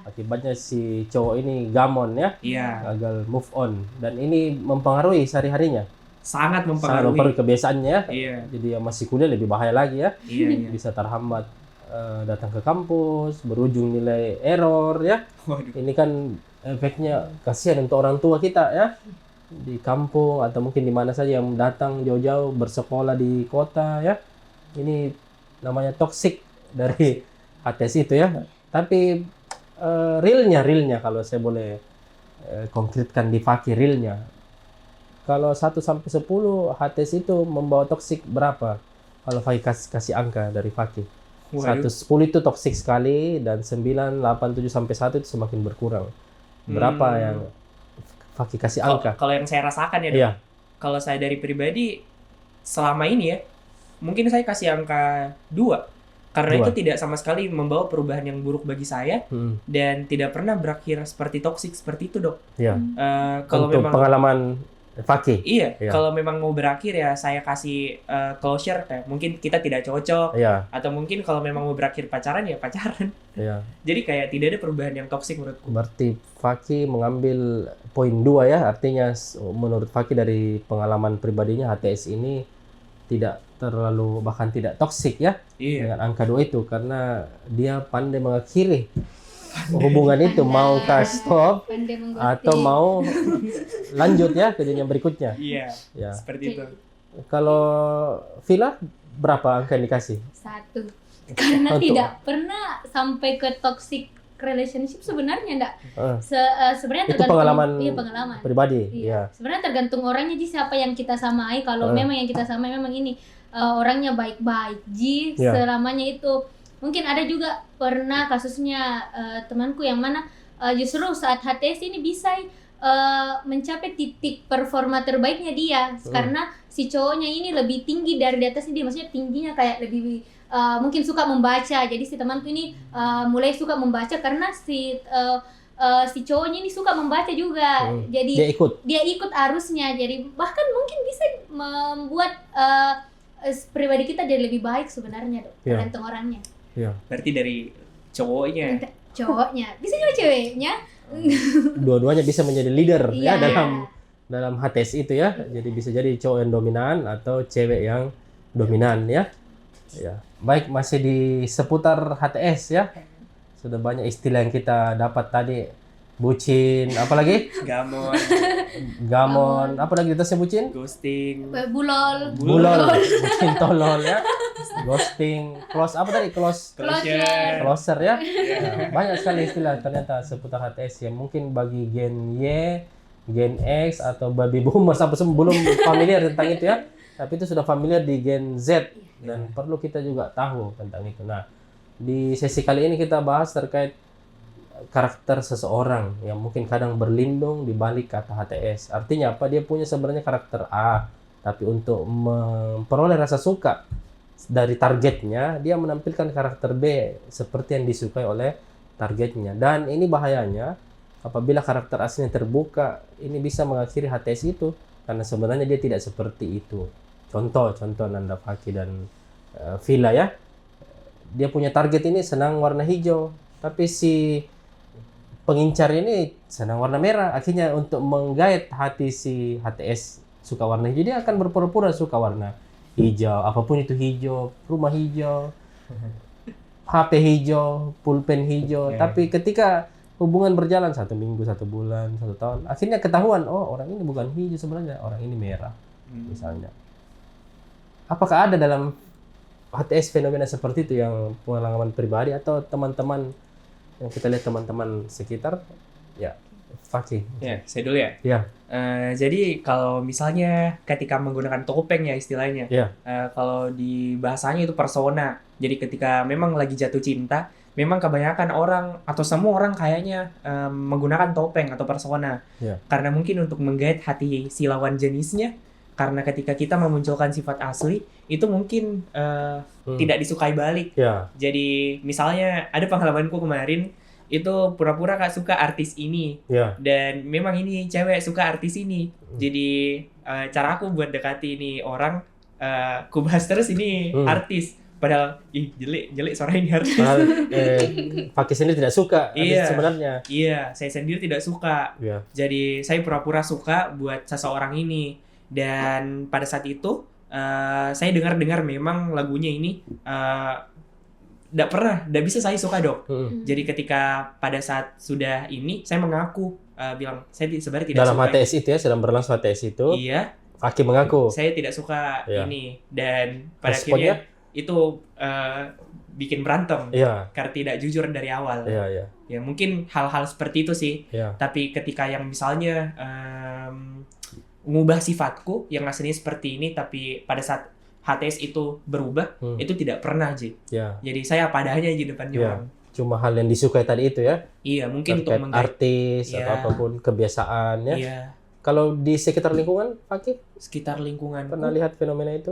Akibatnya si cowok ini gamon ya, Iya, gagal move on, dan ini mempengaruhi sehari-harinya. sangat Sangat mempengaruhi. mempengaruhi kebiasaannya ya. Iya, Jadi yang masih kuliah lebih bahaya lagi ya. iya, iya. Bisa terhambat datang ke kampus, berujung nilai error ya. Waduh. Ini kan efeknya kasihan untuk orang tua kita ya. Di kampung atau mungkin di mana saja yang datang jauh-jauh bersekolah di kota ya. Ini namanya toksik dari HTS itu ya. Tapi realnya kalau saya boleh konkretkan di Fakih realnya. Kalau 1 sampai 10 HTS itu membawa toksik berapa? Kalau Fakih kasih angka dari Fakih. 1 10 itu toksik sekali, dan 9, 8, 7 sampai 1 itu semakin berkurang. Berapa yang Fakih kasih angka? Kalau yang saya rasakan ya, Dok. Iya. Kalau saya dari pribadi selama ini ya, mungkin saya kasih angka 2. Karena 2. itu tidak sama sekali membawa perubahan yang buruk bagi saya dan tidak pernah berakhir seperti toksik seperti itu, Dok. Iya. Kalau Untuk memang pengalaman Fakih. Iya, Iya. kalau memang mau berakhir ya saya kasih closure, kayak mungkin kita tidak cocok, Iya. atau mungkin kalau memang mau berakhir pacaran ya pacaran. Iya. Jadi kayak tidak ada perubahan yang toksik menurutku. Berarti Fakih mengambil poin 2 ya, artinya menurut Fakih dari pengalaman pribadinya HTS ini tidak terlalu, bahkan tidak toksik ya, Iya. dengan angka 2 itu, karena dia pandai mengakhiri hubungan itu, mau stop Pandai mengghosting. atau mau lanjut ya ke jenjang berikutnya. Iya, Ya. seperti itu. Kalau Villa berapa angka yang dikasih? 1. Karena Untuk- tidak pernah sampai ke toxic relationship sebenarnya enggak. Eh, Sebenarnya Itu tergantung pengalaman pengalaman. pribadi. Iya. Ya. Sebenarnya tergantung orangnya ji, siapa yang kita samai. Kalau memang yang kita samai memang ini orangnya baik-baik ji, Iya. selamanya itu. Mungkin ada juga pernah kasusnya temanku yang mana justru saat HTS ini bisa mencapai titik performa terbaiknya dia, karena si cowoknya ini lebih tinggi dari di atasnya dia, maksudnya tingginya kayak lebih mungkin suka membaca. Jadi si temanku ini mulai suka membaca karena si cowoknya ini suka membaca juga. Jadi dia ikut arusnya. Jadi bahkan mungkin bisa membuat pribadi kita jadi lebih baik sebenarnya, Dok. Iya. Tergantung orangnya. Iya. Berarti dari cowoknya. Cowoknya, bisa juga ceweknya. Dua-duanya bisa menjadi leader ya Iya. dalam HTS itu ya. Jadi bisa jadi cowok yang dominan atau cewek yang dominan ya. Ya. Baik, masih di seputar HTS ya. Sudah banyak istilah yang kita dapat tadi. Bucin, apalagi? Gamon, apa lagi atasnya bucin? Ghosting. Bulol. Bucin tolol ya. Ghosting, apa tadi? Closer ya. Ya, banyak sekali istilah ternyata seputar HTS ya. Mungkin bagi Gen Y, Gen X atau baby boomers apa semua belum familiar tentang itu ya. Tapi itu sudah familiar di Gen Z dan perlu kita juga tahu tentang itu. Nah, di sesi kali ini kita bahas terkait karakter seseorang yang mungkin kadang berlindung di balik kata HTS. Artinya apa? Dia punya sebenarnya karakter A, tapi untuk memperoleh rasa suka dari targetnya, dia menampilkan karakter B seperti yang disukai oleh targetnya. Dan ini bahayanya apabila karakter aslinya terbuka, ini bisa mengakhiri HTS itu karena sebenarnya dia tidak seperti itu. Contoh Nanda Fakih dan Villa ya. Dia punya target ini senang warna hijau, tapi si pengincar ini senang warna merah. Akhirnya untuk menggait hati si HTS suka warna hijau, dia akan berpura-pura suka warna hijau, apapun itu hijau, rumah hijau, HP hijau, pulpen hijau. Tapi ketika hubungan berjalan 1 minggu, 1 bulan, 1 tahun, akhirnya ketahuan, oh orang ini bukan hijau sebenarnya, orang ini merah misalnya. Apakah ada dalam HTS fenomena seperti itu yang pengalaman pribadi atau teman-teman yang kita lihat teman-teman sekitar? Ya, Fakih. Ya, saya dulu ya. Ya. Jadi kalau misalnya ketika menggunakan topeng ya istilahnya, Ya. Kalau di bahasanya itu persona. Jadi ketika memang lagi jatuh cinta, memang kebanyakan orang atau semua orang kayaknya menggunakan topeng atau persona. Ya. Karena mungkin untuk menggait hati si lawan jenisnya. Karena ketika kita memunculkan sifat asli, itu mungkin tidak disukai balik. Ya. Jadi misalnya ada pengalamanku kemarin, itu pura-pura gak suka artis ini. Ya. Dan memang ini cewek suka artis ini. Jadi cara aku buat dekati ini orang, ku bahas terus ini artis. Padahal jelek suara ini artis. Padahal Fakih sendiri tidak suka Iya. sebenarnya. Iya, saya sendiri tidak suka. Ya. Jadi saya pura-pura suka buat seseorang ini. Dan pada saat itu saya dengar memang lagunya ini tidak bisa saya suka, Dok. Jadi ketika pada saat sudah ini saya mengaku bilang saya sebenarnya tidak Dalam suka. HTS itu ya, sedang berlangsung HTS itu. Iya, Fakih mengaku. saya tidak suka Iya. ini. Dan pada Responnya? akhirnya itu bikin berantem Iya, karena tidak jujur dari awal. iya. Ya mungkin hal-hal seperti itu sih. Iya. Tapi ketika yang misalnya ngubah sifatku yang aslinya seperti ini, tapi pada saat HTS itu berubah, itu tidak pernah, Ji. Ya. Jadi saya apa adanya di depannya Ya. orang. Cuma hal yang disukai tadi itu ya. Iya, mungkin untuk Terkait artis atau Iya. apapun kebiasaan ya. Iya, Kalau di sekitar lingkungan, Fakih sekitar lingkungan. pernah lihat fenomena itu?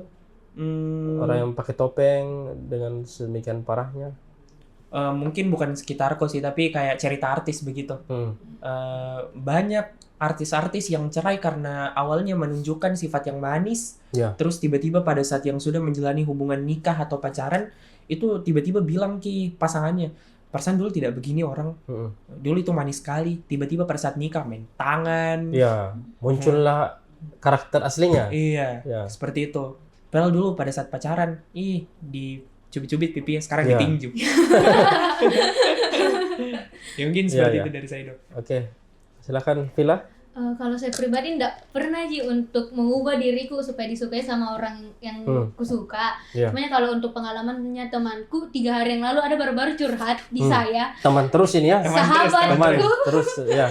Orang yang pakai topeng dengan sedemikian parahnya. Mungkin bukan sekitarku sih, tapi kayak cerita artis begitu. Banyak artis-artis yang cerai karena awalnya menunjukkan sifat yang manis, Ya. terus tiba-tiba pada saat yang sudah menjalani hubungan nikah atau pacaran, itu tiba-tiba bilang ke pasangannya, perasaan dulu tidak begini orang, dulu itu manis sekali, tiba-tiba pada saat nikah main tangan. Ya, muncullah karakter aslinya. Iya, Ya. seperti itu. Padahal dulu pada saat pacaran, dicubit-cubit pipinya, sekarang Iya. ditinju. Ya mungkin seperti itu dari saya, Dok. Oke. Silakan Villa. Kalau saya pribadi nggak pernah Ji untuk mengubah diriku supaya disukai sama orang yang kusuka. Iya. Sebenarnya kalau untuk pengalamannya temanku 3 hari yang lalu ada baru-baru curhat di saya. Teman terus ini ya. Sahabatku Terus ya.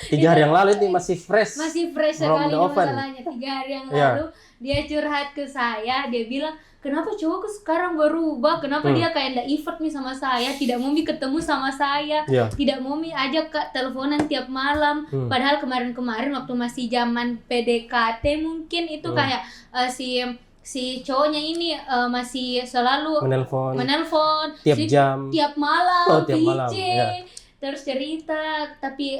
3 hari yang lalu ini masih fresh. masih fresh From sekali the oven. masalahnya. 3 hari yang Iya. lalu dia curhat ke saya, dia bilang kenapa cowokku sekarang berubah, kenapa dia kayak nggak effort nih sama saya, tidak mau ketemu sama saya, Iya. tidak mau ajak Kak teleponan tiap malam. Padahal kemarin-kemarin waktu masih zaman PDKT mungkin itu kayak si cowoknya ini masih selalu menelpon tiap jam. tiap malam, tiap malam, VJ, ya. terus cerita. Tapi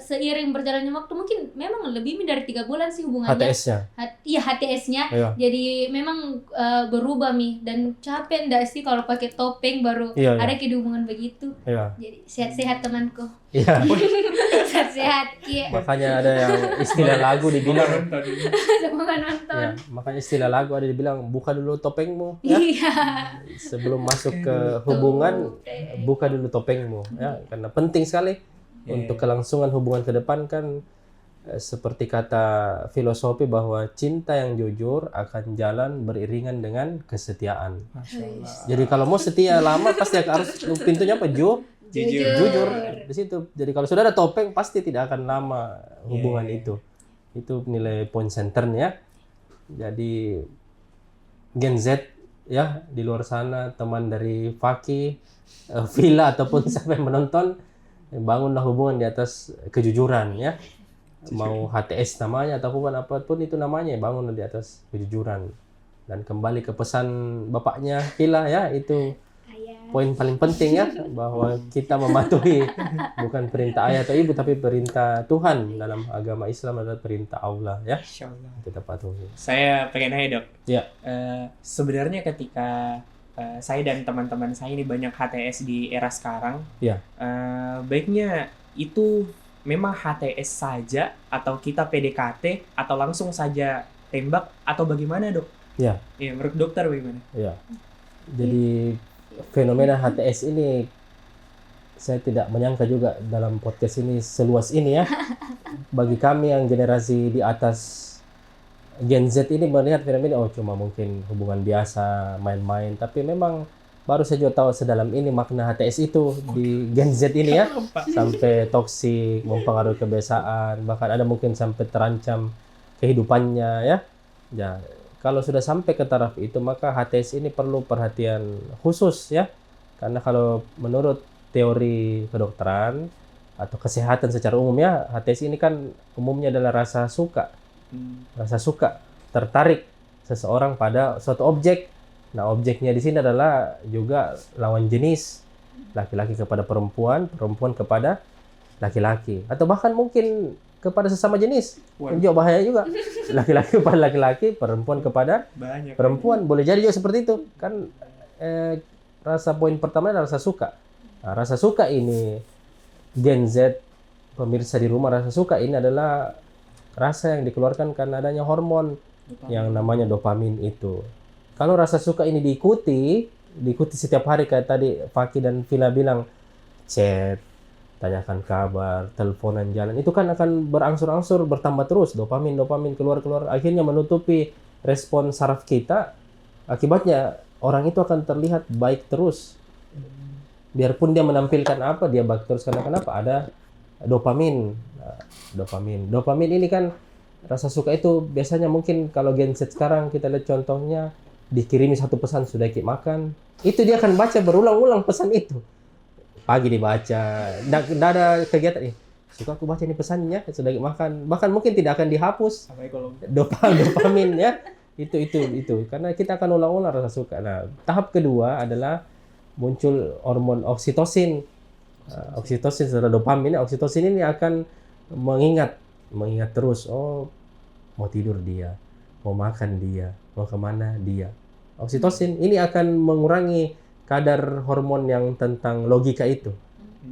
seiring berjalannya waktu mungkin memang lebih dari 3 bulan sih hubungannya. HTS-nya. Iya, HTS-nya. Iya. Jadi memang berubah dan capek enggak sih kalau pakai topeng baru Iya, iya. ada ke hubungan begitu. Iya. Jadi sehat-sehat temanku. Iya. Sehat-sehat Ki. Makanya ada yang istilah lagu dibilang Semoga nonton. ya, makanya istilah lagu ada dibilang buka dulu topengmu ya. Iya. Sebelum masuk ke hubungan buka dulu topengmu ya, karena penting sekali untuk kelangsungan hubungan ke depan kan seperti kata filosofi bahwa cinta yang jujur akan jalan beriringan dengan kesetiaan. Masya Allah. Jadi kalau mau setia lama pasti harus pintunya apa? Jujur di situ. Jadi kalau sudah ada topeng pasti tidak akan lama hubungan itu. Itu nilai poin centernya. Jadi Gen Z ya di luar sana, teman dari Fakih, Villa ataupun siapa yang menonton, bangunlah hubungan di atas kejujuran ya. Mau HTS namanya ataupun apapun itu namanya, bangunlah di atas kejujuran. Dan kembali ke pesan bapaknya Villa ya, itu poin paling penting ya, bahwa kita mematuhi bukan perintah ayah atau ibu tapi perintah Tuhan. Dalam agama Islam adalah perintah Allah ya, Masya Allah. kita patuhi. Saya pengen nanya, Dok. Ya. Sebenarnya ketika saya dan teman-teman saya ini banyak HTS di era sekarang, Ya. Baiknya itu memang HTS saja atau kita PDKT atau langsung saja tembak atau bagaimana, Dok? Ya. Iya, menurut dokter bagaimana? Ya. Jadi fenomena HTS ini saya tidak menyangka juga dalam podcast ini seluas ini ya. Bagi kami yang generasi di atas Gen Z ini melihat fenomena cuma mungkin hubungan biasa, main-main, tapi memang baru saya juga tahu sedalam ini makna HTS itu di Gen Z ini ya. Sampai toksik, mempengaruhi kebiasaan, bahkan ada mungkin sampai terancam kehidupannya ya. Ya, kalau sudah sampai ke taraf itu maka HTS ini perlu perhatian khusus ya. Karena kalau menurut teori kedokteran atau kesehatan secara umum ya, HTS ini kan umumnya adalah rasa suka. Rasa suka, tertarik seseorang pada suatu objek. Nah, objeknya di sini adalah juga lawan jenis. Laki-laki kepada perempuan, perempuan kepada laki-laki. Atau bahkan mungkin kepada sesama jenis. Ini juga bahaya juga. Laki-laki kepada laki-laki, perempuan kepada Banyak perempuan. Boleh jadi juga seperti itu. Kan rasa poin pertama adalah rasa suka. Nah, rasa suka ini Gen Z, pemirsa di rumah, rasa suka ini adalah rasa yang dikeluarkan karena adanya hormon yang namanya dopamin itu. Kalau rasa suka ini diikuti setiap hari kayak tadi Fakih dan Villa bilang, chat, tanyakan kabar, teleponan jalan, itu kan akan berangsur-angsur bertambah terus dopamin keluar, akhirnya menutupi respon saraf kita Akibatnya orang itu akan terlihat baik terus. Biarpun dia menampilkan apa, dia baik terus. Karena kenapa? Ada dopamin. Nah, dopamin ini kan rasa suka itu biasanya mungkin kalau Gen Z sekarang kita lihat contohnya, dikirimi satu pesan sudah ikut makan, itu dia akan baca berulang-ulang pesan itu. Pagi dibaca, nggak ada kegiatan suka aku baca ini pesannya sudah ikut makan, bahkan mungkin tidak akan dihapus dopamin ya. Itu karena kita akan ulang-ulang rasa suka. Nah, tahap kedua adalah muncul hormon oksitosin. Oksitosin setelah dopamin, oksitosin ini akan mengingat terus, oh mau tidur dia, mau makan dia, mau kemana dia. Oksitosin ini akan mengurangi kadar hormon yang tentang logika itu,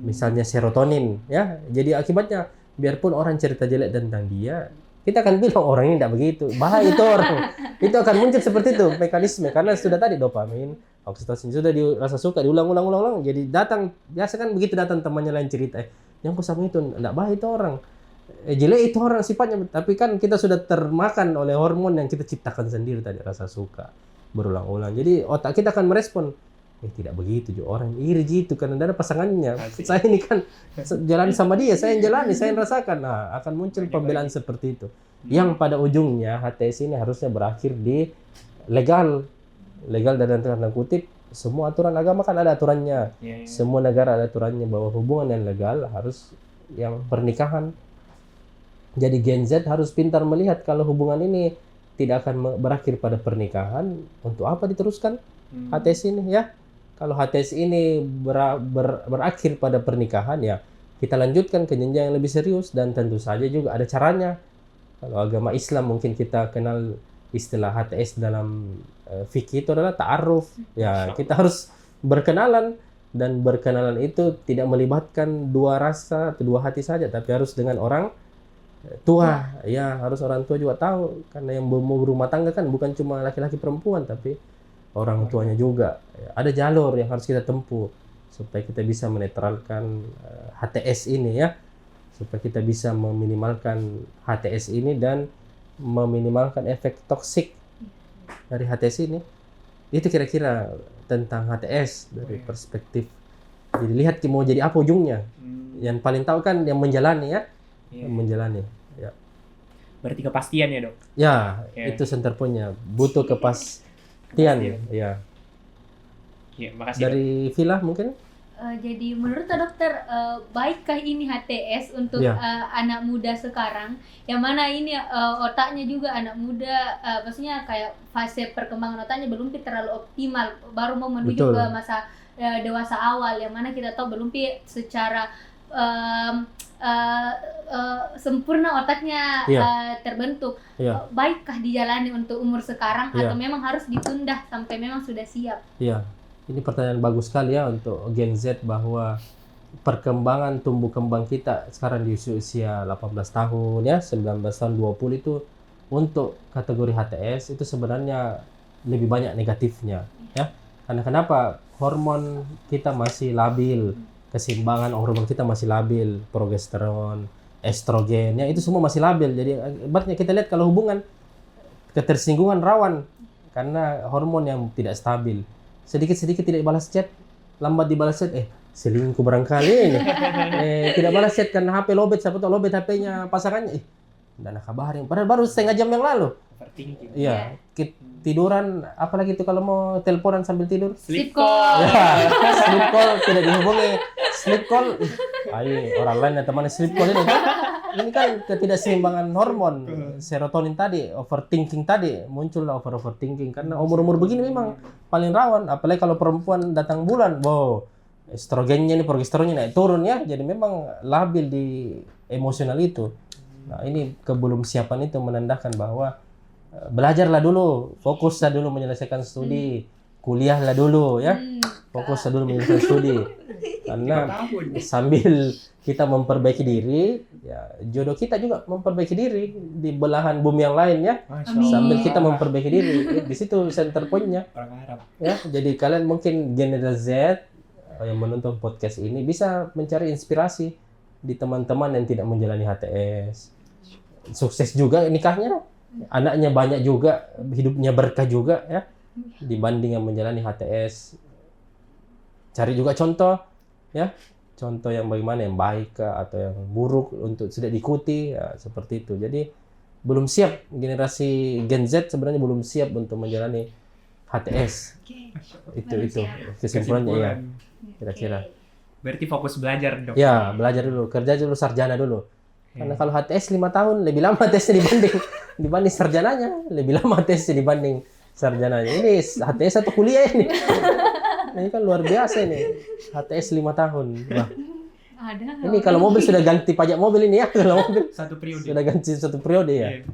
misalnya serotonin ya. Jadi akibatnya biarpun orang cerita jelek tentang dia, kita akan bilang orang ini tidak begitu, bahaya itu orang. Itu akan muncul seperti itu mekanisme karena sudah tadi dopamin, oksitosin sudah dirasa suka diulang-ulang. Jadi datang biasa kan begitu, datang temannya lain cerita, yang sama itu tidak baik itu orang. Jelek itu orang sifatnya, tapi kan kita sudah termakan oleh hormon yang kita ciptakan sendiri tadi, rasa suka berulang-ulang. Jadi otak kita akan merespon, tidak begitu juga orang iri gitu karena ada pasangannya. Saya ini kan jalan sama dia, saya yang jalani, saya yang rasakan. Nah, akan muncul pembelaan seperti itu. Yang pada ujungnya HTS ini harusnya berakhir di legal dalam tanda kutip. Semua aturan agama kan ada aturannya. Semua negara ada aturannya bahwa hubungan yang legal harus yang pernikahan. Jadi Gen Z harus pintar melihat kalau hubungan ini tidak akan berakhir pada pernikahan, untuk apa diteruskan HTS ini ya? Kalau HTS ini berakhir pada pernikahan ya, kita lanjutkan ke jenjang yang lebih serius, dan tentu saja juga ada caranya. Kalau agama Islam mungkin kita kenal istilah HTS dalam fikih itu adalah ta'aruf. Ya, kita harus berkenalan, dan berkenalan itu tidak melibatkan dua rasa atau dua hati saja, tapi harus dengan orang tua. Ya, harus orang tua juga tahu, karena yang mau berumah tangga kan bukan cuma laki-laki perempuan, tapi orang tuanya juga. Ada jalur yang harus kita tempuh supaya kita bisa menetralkan HTS ini ya, supaya kita bisa meminimalkan HTS ini dan meminimalkan efek toksik dari HTS ini. Itu kira-kira tentang HTS dari perspektif. Jadi lihat mau jadi apa ujungnya. Yang paling tahu kan yang menjalani ya. Menjalani ya. Berarti kepastian ya, Dok? Ya, itu center point-nya. Butuh kepastian ya. Ya, makasih. Dari Villa mungkin? Jadi menurut dokter, baikkah ini HTS untuk anak muda sekarang, yang mana ini otaknya juga anak muda, maksudnya kayak fase perkembangan otaknya belum terlalu optimal, baru mau menuju ke masa dewasa awal, yang mana kita tahu belum secara sempurna otaknya terbentuk. Baikkah dijalani untuk umur sekarang atau memang harus ditunda sampai memang sudah siap? Iya. Ini pertanyaan bagus sekali ya untuk Gen Z, bahwa perkembangan tumbuh kembang kita sekarang di usia 18 tahun ya, 19 tahun, 20 itu untuk kategori HTS itu sebenarnya lebih banyak negatifnya ya. Karena kenapa? Hormon kita masih labil, keseimbangan hormon kita masih labil, progesteron, estrogen ya, itu semua masih labil. Jadi akibatnya kita lihat kalau hubungan ketersinggungan rawan karena hormon yang tidak stabil. Sedikit-sedikit tidak balas chat, lambat dibalas chat, selingkuh barangkali ini. Tidak balas chat karena HP lobet, siapa tahu lobet HP-nya pasangannya. Dan kabarin, padahal baru setengah jam yang lalu. Iya, tiduran, apalagi itu kalau mau teleponan sambil tidur. Sleep call. Sleep call tidak dihubungi. Sleep call, orang lain yang temannya sleep call ini. Ini kan ketidakseimbangan hormon serotonin tadi, overthinking tadi, muncullah overthinking karena umur-umur begini memang paling rawan, apalagi kalau perempuan datang bulan, estrogennya ini, progesteronnya naik turun ya, jadi memang labil di emosional itu. Nah, ini kebelum siapan itu menandakan bahwa belajarlah dulu, fokuslah dulu menyelesaikan studi, kuliahlah dulu ya, fokuslah dulu menyelesaikan studi. Karena sambil kita memperbaiki diri, ya jodoh kita juga memperbaiki diri di belahan bumi yang lain ya. Sambil kita memperbaiki diri, di situ center point-nya. Ya, jadi kalian mungkin generasi Z yang menonton podcast ini bisa mencari inspirasi di teman-teman yang tidak menjalani HTS. Sukses juga nikahnya, anaknya banyak juga, hidupnya berkah juga ya. dibanding yang menjalani HTS. Cari juga contoh ya, contoh yang bagaimana, yang baik kah, atau yang buruk untuk tidak diikuti ya, seperti itu. Jadi belum siap, generasi Gen Z sebenarnya belum siap untuk menjalani HTS. Oke. Itu Siap. kesimpulannya ya, Kesimpulan. kira-kira. Berarti fokus belajar, Dok. Ya, belajar dulu, kerja dulu, sarjana dulu. Karena kalau HTS 5 tahun lebih lama tesnya dibanding sarjananya, lebih lama tesnya dibanding sarjananya. Ini HTS atau kuliah ini? Ini kan luar biasa ini. HTS 5 tahun. Wah, Ada. ini kalau mobil sudah ganti pajak mobil ini ya, kalau mobil Satu periode. sudah ganti 1 periode ya. Iya.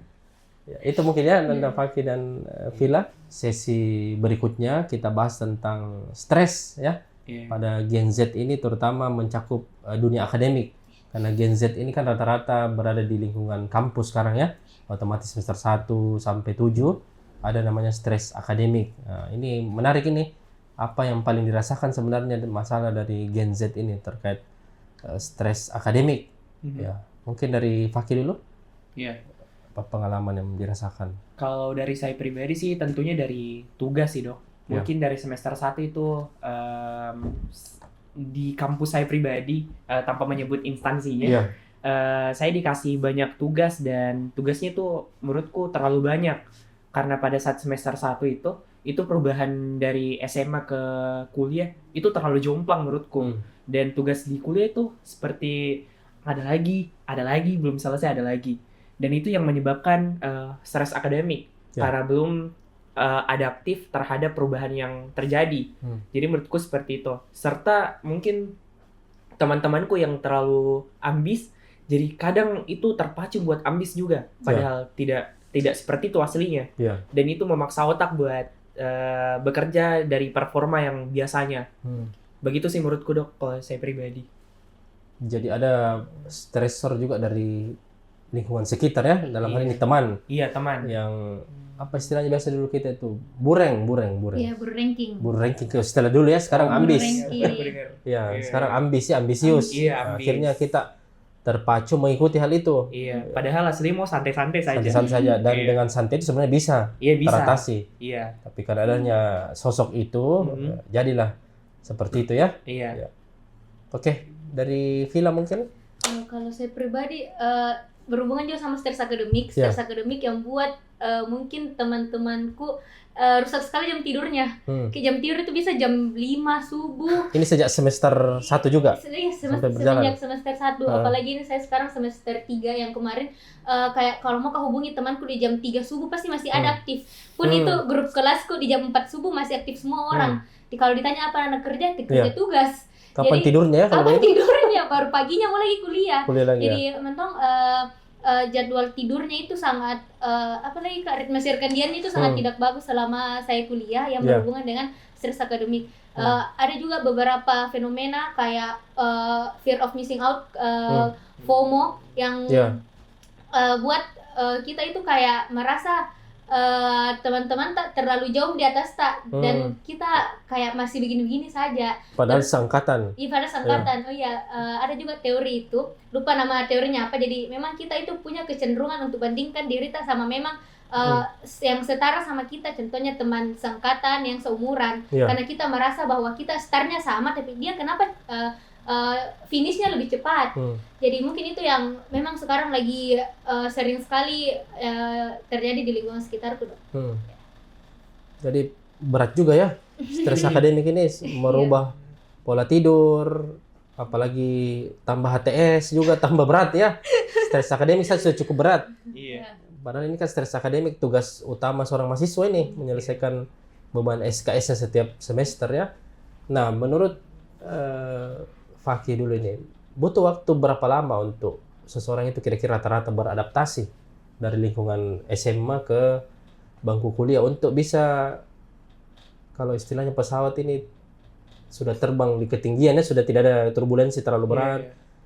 Ya, itu mungkin ya Nanda, Fakih dan Villa. Sesi berikutnya kita bahas tentang stres ya. Iya. Pada Gen Z ini terutama mencakup dunia akademik. Karena Gen Z ini kan rata-rata berada di lingkungan kampus sekarang ya. Otomatis semester 1 sampai 7 ada namanya stres akademik. Nah, ini menarik ini. Apa yang paling dirasakan sebenarnya masalah dari Gen Z ini terkait stres akademik. Mhm. Ya, mungkin dari Fakih dulu. Iya. Apa pengalaman yang dirasakan? Kalau dari saya pribadi sih tentunya dari tugas sih, Dok. Ya. Mungkin dari semester 1 itu di kampus saya pribadi, tanpa menyebut instansinya, Iya. saya dikasih banyak tugas dan tugasnya itu menurutku terlalu banyak. Karena pada saat semester 1 itu perubahan dari SMA ke kuliah itu terlalu jomplang menurutku. Dan tugas di kuliah itu seperti ada lagi, belum selesai ada lagi. Dan itu yang menyebabkan stres akademik. Ya. Karena belum adaptif terhadap perubahan yang terjadi. Jadi menurutku seperti itu. Serta mungkin teman-temanku yang terlalu ambis, jadi kadang itu terpacu buat ambis juga. Padahal tidak seperti itu aslinya. Ya. Dan itu memaksa otak buat bekerja dari performa yang biasanya. Begitu sih menurutku, Dok, kalau saya pribadi. Jadi ada stresor juga dari lingkungan sekitar ya, dalam hal ini teman Iya, teman. yang apa istilahnya biasa dulu kita itu bureng. Iya, berranking. Buru ranking ke setelah dulu ya, sekarang Buru ambis. ranking. Ya, Iya. sekarang ambis ya, ambisius. Iya, Nah, ambis. akhirnya kita terpacu mengikuti hal itu. Iya, padahal asli mau santai-santai saja. Santai-santai saja dan Iya. dengan santai itu sebenarnya bisa Iya, bisa. teratasi. Iya, Tapi karena adanya sosok itu, jadilah seperti itu ya. iya. Oke, dari Villa mungkin? Kalau saya pribadi berhubungan juga sama stres akademik, Ya. stres akademik yang buat mungkin teman-temanku rusak sekali jam tidurnya. Kayak jam tidur itu bisa jam 5 subuh. Ini sejak semester 1 juga? Iya, Sampai berjalan. semenjak semester 1. Apalagi ini saya sekarang semester 3 yang kemarin kayak kalau mau hubungi temanku di jam 3 subuh pasti masih ada aktif. Pun itu grup kelasku di jam 4 subuh masih aktif semua orang. Kalau ditanya apa anak kerja, kerja tugas. Kapan Jadi, tidurnya ya? Kalau Kapan begitu? tidurnya? Baru paginya mau lagi kuliah. Kuliah lagi Jadi ya? mentong jadwal tidurnya itu sangat apalagi Kak, ritme sirkadiannya itu sangat tidak bagus selama saya kuliah yang berhubungan dengan stres akademik. Ada juga beberapa fenomena kayak fear of missing out, FOMO yang buat kita itu kayak merasa teman-teman tak terlalu jauh di atas dan kita kayak masih begini-begini saja. Padahal seangkatan. Iya, pada sangkatan. Oh iya, ada juga teori itu. Lupa nama teorinya apa. Jadi memang kita itu punya kecenderungan untuk bandingkan diri kita sama memang yang setara sama kita. Contohnya teman sangkatan yang seumuran. Karena kita merasa bahwa kita startnya sama, tapi dia kenapa finishnya lebih cepat. Jadi mungkin itu yang memang sekarang lagi sering sekali terjadi di lingkungan sekitarku. Jadi berat juga ya stres akademik ini, merubah pola tidur, apalagi tambah HTS juga tambah berat ya. Stres akademik saja sudah cukup berat. Iya. Padahal ini kan stres akademik, tugas utama seorang mahasiswa ini menyelesaikan beban SKS-nya setiap semester ya. Nah, menurut Fakih dulu ini, butuh waktu berapa lama untuk seseorang itu kira-kira rata-rata beradaptasi dari lingkungan SMA ke bangku kuliah untuk bisa, kalau istilahnya pesawat ini sudah terbang di ketinggiannya, sudah tidak ada turbulensi terlalu berat.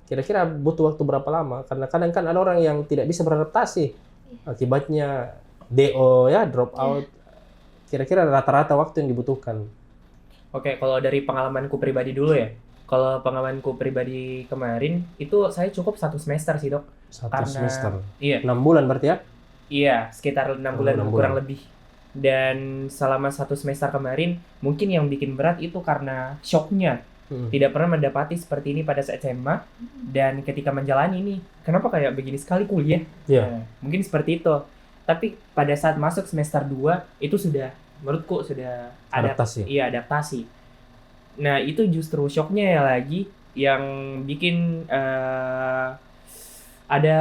Kira-kira butuh waktu berapa lama? Karena kadang kan ada orang yang tidak bisa beradaptasi, akibatnya DO ya, drop out. Kira-kira rata-rata waktu yang dibutuhkan. Oke, kalau dari pengalamanku pribadi dulu ya. Kalau pengalamanku pribadi kemarin, itu saya cukup 1 semester sih, Dok. Satu semester. Iya. 6 bulan berarti ya? Iya, sekitar 6 bulan 6 kurang bulan. lebih. Dan selama 1 semester kemarin, mungkin yang bikin berat itu karena shocknya. Tidak pernah mendapati seperti ini pada saat SMA. Dan ketika menjalani ini, kenapa kayak begini sekali kuliah? Iya. Nah, mungkin seperti itu. Tapi pada saat masuk semester 2, itu sudah, menurutku sudah Adaptasi. Iya, adaptasi. Nah, itu justru shocknya ya lagi yang bikin ada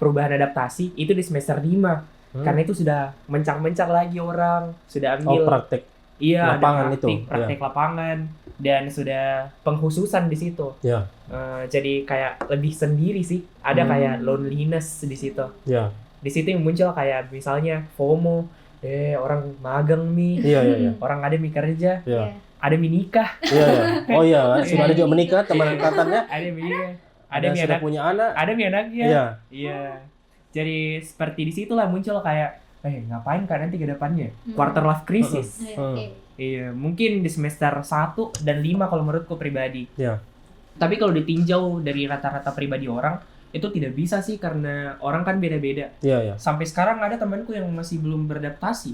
perubahan adaptasi itu di semester 5. Karena itu sudah mencak-mencak lagi orang, sudah ambil praktek iya, lapangan ada praktik lapangan, dan sudah pengkhususan di situ. Iya. Jadi kayak lebih sendiri sih, ada kayak loneliness di situ. Iya. Di situ yang muncul kayak misalnya FOMO, orang magang nih, Iya. orang ada mi kerja, Iya. ada mi nikah, Iya. Oh iya, sudah ada juga menikah teman angkatannya. ada mi nikah, ada Dan mi sudah anak, punya anak. ada mi anaknya. Iya. Iya. Jadi seperti disitulah muncul kayak, ngapain kan nanti ke depannya? Quarter life crisis. Oke. Iya, mungkin di semester 1 dan 5 kalau menurutku pribadi. Iya. Tapi kalau ditinjau dari rata-rata pribadi orang, itu tidak bisa sih karena orang kan beda-beda. Iya. Sampai sekarang ada temanku yang masih belum beradaptasi.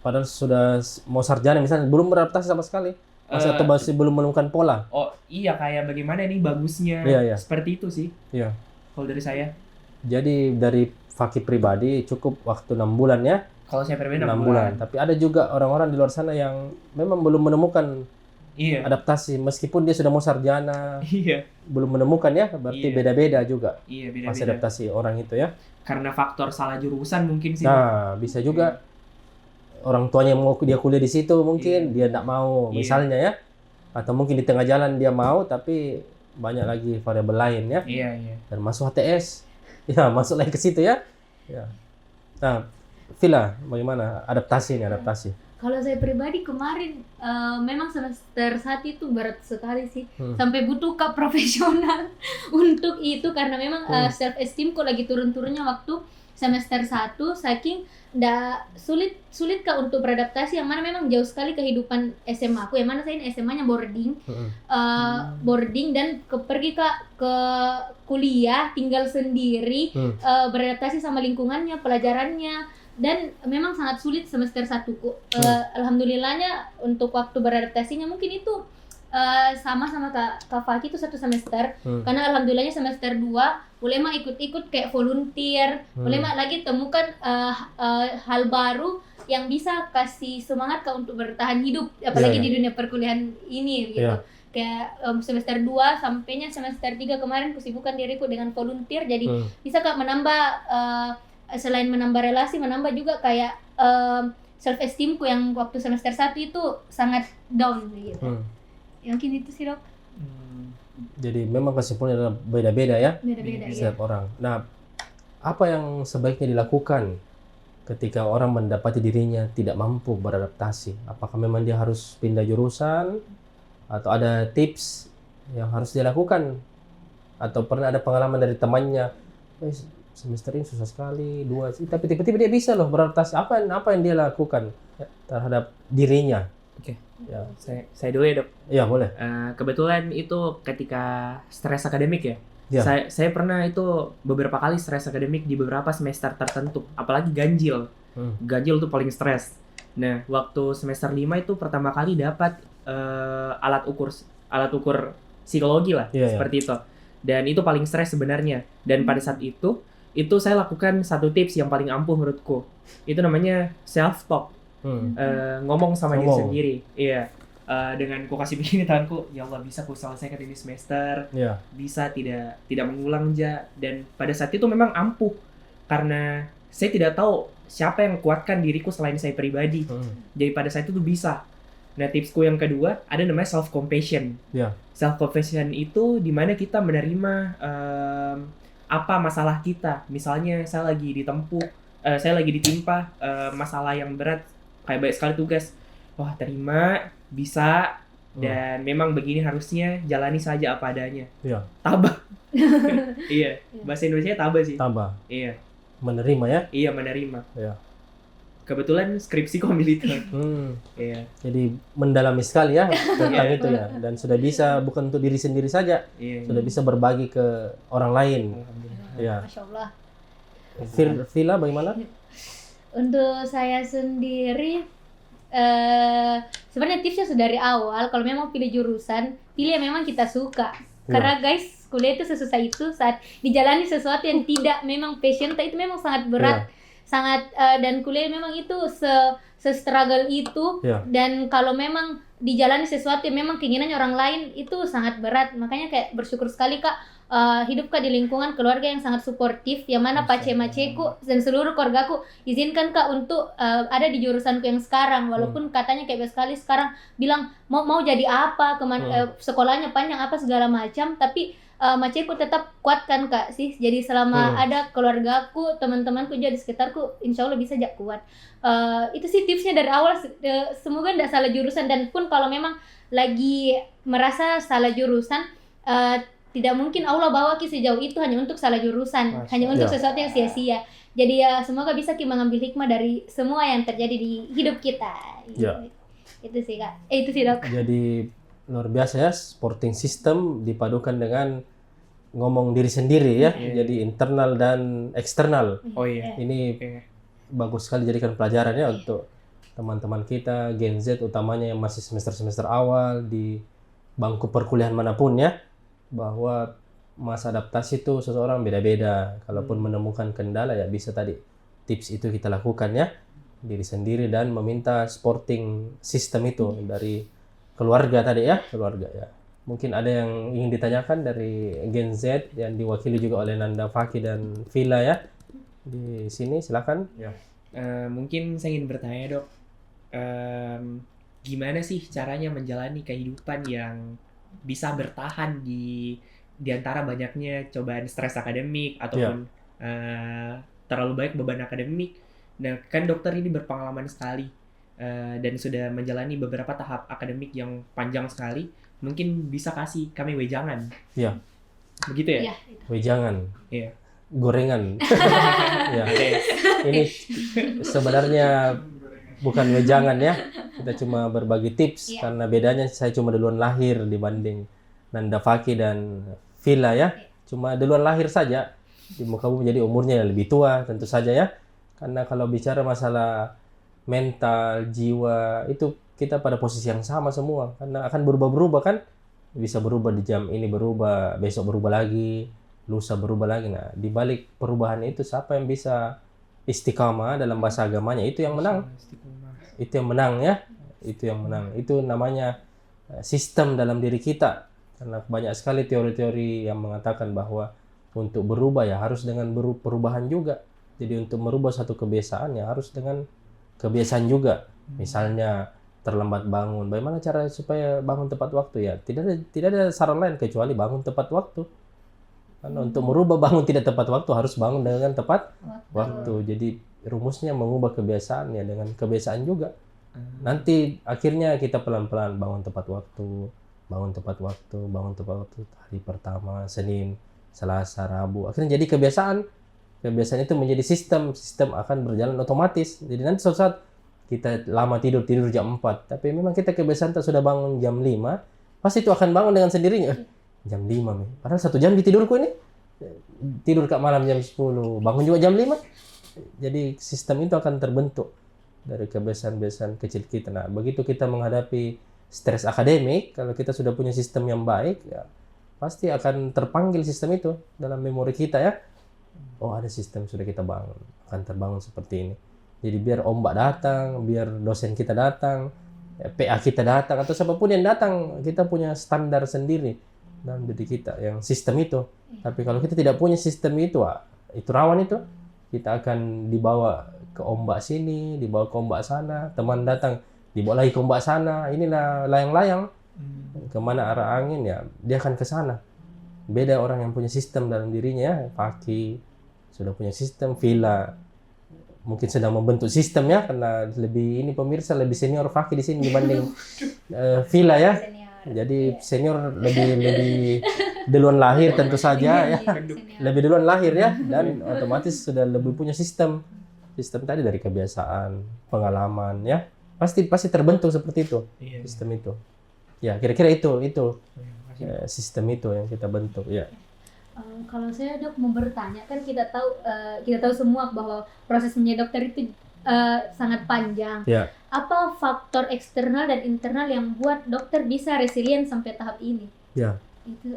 Padahal sudah mau sarjana misalnya, belum beradaptasi sama sekali. Atau masih belum menemukan pola. Oh iya, kayak bagaimana nih bagusnya. Iya. Seperti itu sih. Iya. Kalau dari saya. Jadi dari Fakih pribadi cukup waktu 6 bulan ya. Kalau saya pribadi 6 bulan. Tapi ada juga orang-orang di luar sana yang memang belum menemukan Iya. adaptasi. Meskipun dia sudah mau sarjana, Iya. belum menemukan ya. Berarti Iya. beda-beda juga Iya, pas beda-beda. adaptasi orang itu ya. Karena faktor salah jurusan mungkin sih. Nah, bisa juga orang tuanya mau dia kuliah di situ mungkin dia tidak mau Iya. misalnya ya. Atau mungkin di tengah jalan dia mau tapi banyak lagi variabel lain ya. Iya. Dan masuk HTS. Ya, masuk lagi ke situ ya. Ya. Nah, Villa, bagaimana adaptasi? Kalau saya pribadi kemarin memang semester 1 itu berat sekali sih. Hmm. Sampai butuh kak profesional untuk itu karena memang self esteem kok lagi turun-turunnya waktu semester 1 saking sulit kak untuk beradaptasi, yang mana memang jauh sekali kehidupan SMA aku, yang mana saya ini SMA-nya boarding. Boarding dan pergi kak ke kuliah tinggal sendiri, beradaptasi sama lingkungannya, pelajarannya, dan memang sangat sulit semester 1 ku. Alhamdulillahnya untuk waktu beradaptasinya mungkin itu sama Kak Fakih itu 1 semester. Karena alhamdulillahnya semester 2 boleh mah ikut-ikut kayak volunteer, boleh mah lagi temukan hal baru yang bisa kasih semangat Kak untuk bertahan hidup, apalagi di dunia perkuliahan ini gitu. Kayak semester 2 sampainya semester 3 kemarin kesibukan diriku dengan volunteer, jadi bisa Kak menambah selain menambah relasi, menambah juga kayak self esteemku yang waktu semester 1 itu sangat down gitu. Ya, mungkin itu sih Dok. Jadi memang kesimpulannya adalah beda-beda ya. Beda-beda setiap orang. Nah, apa yang sebaiknya dilakukan ketika orang mendapati dirinya tidak mampu beradaptasi? Apakah memang dia harus pindah jurusan atau ada tips yang harus dilakukan? Atau pernah ada pengalaman dari temannya, semester ini susah sekali, 2 sih, tapi tiba-tiba dia bisa loh beradaptasi. Apa yang dia lakukan terhadap dirinya? Oke. Ya. Saya dulu ya Dok. Iya boleh. Kebetulan itu ketika stres akademik ya. Ya. Saya pernah itu beberapa kali stres akademik di beberapa semester tertentu, apalagi ganjil. Ganjil tuh paling stres. Nah, waktu semester 5 itu pertama kali dapat alat ukur psikologi lah, seperti itu. Dan itu paling stres sebenarnya. Dan pada saat itu saya lakukan satu tips yang paling ampuh menurutku. Itu namanya self talk. Ngomong sama diri sendiri. Iya. Dengan ku kasih begini tanganku, ya Allah bisa ku selesaikan ini semester. Bisa tidak mengulang aja. Dan pada saat itu memang ampuh karena saya tidak tahu siapa yang kuatkan diriku selain saya pribadi. Jadi pada saat itu bisa. Nah, tipsku yang kedua ada namanya self compassion. Self compassion itu dimana kita menerima apa masalah kita. Misalnya saya lagi ditimpa masalah yang berat, kayak banyak sekali tugas. Wah, terima, bisa, dan memang begini harusnya, jalani saja apa adanya. Tabah. Iya, bahasa Indonesia tabah sih. Tabah. Iya. Menerima ya? Iya, menerima. Iya. Kebetulan skripsiku ambil itu. Iya. Jadi mendalami sekali ya tentang itu ya, dan sudah bisa bukan untuk diri sendiri saja, sudah bisa berbagi ke orang lain. Alhamdulillah. Ya. Masya Allah. Villa bagaimana? Untuk saya sendiri, sebenarnya tipsnya sudah dari awal. Kalau memang pilih jurusan, pilih yang memang kita suka. Karena guys, kuliah itu sesusah itu saat dijalani sesuatu yang tidak memang passion, itu memang sangat berat, sangat dan kuliah memang itu se-struggle itu. Dan kalau memang dijalani sesuatu yang memang keinginannya orang lain itu sangat berat. Makanya kayak bersyukur sekali Kak, hidup Kak di lingkungan keluarga yang sangat suportif, yang mana pace-maceku dan seluruh keluargaku izinkan Kak untuk ada di jurusanku yang sekarang, walaupun katanya kayak sekali sekarang bilang mau jadi apa, sekolahnya panjang apa segala macam, tapi maceku tetap kuatkan Kak sih. Jadi selama ada keluargaku, teman-temanku juga di sekitarku, insya Allah bisa aja kuat. Itu sih tipsnya dari awal. Semoga tidak salah jurusan, dan pun kalau memang lagi merasa salah jurusan, tidak mungkin Allah bawa ki sejauh itu hanya untuk salah jurusan, hanya untuk sesuatu yang sia-sia. Jadi ya semoga bisa ki mengambil hikmah dari semua yang terjadi di hidup kita. Itu sih Kak. Itu sih Dok. Jadi luar biasa ya, sporting system dipadukan dengan ngomong diri sendiri ya. Jadi internal dan eksternal. Ini bagus sekali jadikan pelajaran ya untuk teman-teman kita Gen Z, utamanya yang masih semester-semester awal di bangku perkuliahan manapun ya, bahwa masa adaptasi itu seseorang beda-beda. Kalaupun menemukan kendala ya bisa tadi tips itu kita lakukan ya, diri sendiri, dan meminta sporting system itu dari keluarga tadi ya, keluarga ya. Mungkin ada yang ingin ditanyakan dari Gen Z yang diwakili juga oleh Nanda, Faki, dan Villa ya di sini, silakan. Mungkin saya ingin bertanya Dok, gimana sih caranya menjalani kehidupan yang bisa bertahan di antara banyaknya cobaan stres akademik ataupun terlalu baik beban akademik. Nah, kan dokter ini berpengalaman sekali dan sudah menjalani beberapa tahap akademik yang panjang sekali. Mungkin bisa kasih kami wejangan. Begitu ya? Wejangan. Iya. Gorengan. Ini sebenarnya bukan wejangan ya. Kita cuma berbagi tips karena bedanya saya cuma duluan lahir dibanding Nanda, Faki, dan Villa ya. Cuma duluan lahir saja. Di muka bumi, jadi umurnya lebih tua tentu saja ya. Karena kalau bicara masalah mental, jiwa, itu kita pada posisi yang sama semua. Karena akan berubah-berubah kan. Bisa berubah di jam ini, berubah, besok berubah lagi, lusa berubah lagi. Nah, di balik perubahan itu siapa yang bisa istiqamah dalam bahasa agamanya, itu yang menang. Itu yang menang ya. Itu yang menang. Itu namanya sistem dalam diri kita. Karena banyak sekali teori-teori yang mengatakan bahwa untuk berubah ya harus dengan perubahan juga. Jadi untuk merubah satu kebiasaan ya harus dengan kebiasaan juga. Misalnya terlambat bangun, bagaimana cara supaya bangun tepat waktu ya? Tidak ada saran lain kecuali bangun tepat waktu. Karena untuk merubah bangun tidak tepat waktu harus bangun dengan tepat waktu. Jadi rumusnya mengubah kebiasaan ya dengan kebiasaan juga. Nanti akhirnya kita pelan-pelan bangun tepat waktu, bangun tepat waktu hari pertama, Senin, Selasa, Rabu. Akhirnya jadi kebiasaan. Kebiasaan itu menjadi sistem akan berjalan otomatis. Jadi nanti suatu saat kita lama tidur jam 4, tapi memang kita kebiasaan sudah bangun jam 5, pasti itu akan bangun dengan sendirinya. Jam 5 nih. Padahal 1 jam di tidurku ini. Tidur Kak malam jam 10, bangun juga jam 5. Jadi sistem itu akan terbentuk dari kebiasaan-kebiasaan kecil kita. Nah, begitu kita menghadapi stres akademik, kalau kita sudah punya sistem yang baik, ya pasti akan terpanggil sistem itu dalam memori kita ya. Oh, ada sistem sudah kita bangun, akan terbangun seperti ini. Jadi biar ombak datang, biar dosen kita datang, PA kita datang, atau siapapun yang datang, kita punya standar sendiri dalam diri kita yang sistem itu. Tapi kalau kita tidak punya sistem itu rawan itu. Kita akan dibawa ke ombak sini, dibawa ke ombak sana, teman datang, dibawa lagi ke ombak sana. Inilah layang-layang. Kemana arah angin ya, dia akan ke sana. Beda orang yang punya sistem dalam dirinya ya. Faki sudah punya sistem, Villa mungkin sedang membentuk sistem ya, karena lebih pemirsa lebih senior Faki di sini dibanding Villa ya. Jadi senior lebih duluan lahir tentu saja ya. Lebih duluan lahir ya, dan otomatis sudah lebih punya sistem tadi dari kebiasaan, pengalaman ya. Pasti terbentuk seperti itu. Sistem itu. Ya, kira-kira itu sistem itu yang kita bentuk ya. Kalau saya Dok mau bertanya, kan kita tahu semua bahwa proses menjadi dokter itu sangat panjang. Ya. Apa faktor eksternal dan internal yang buat dokter bisa resilient sampai tahap ini? Ya. Itu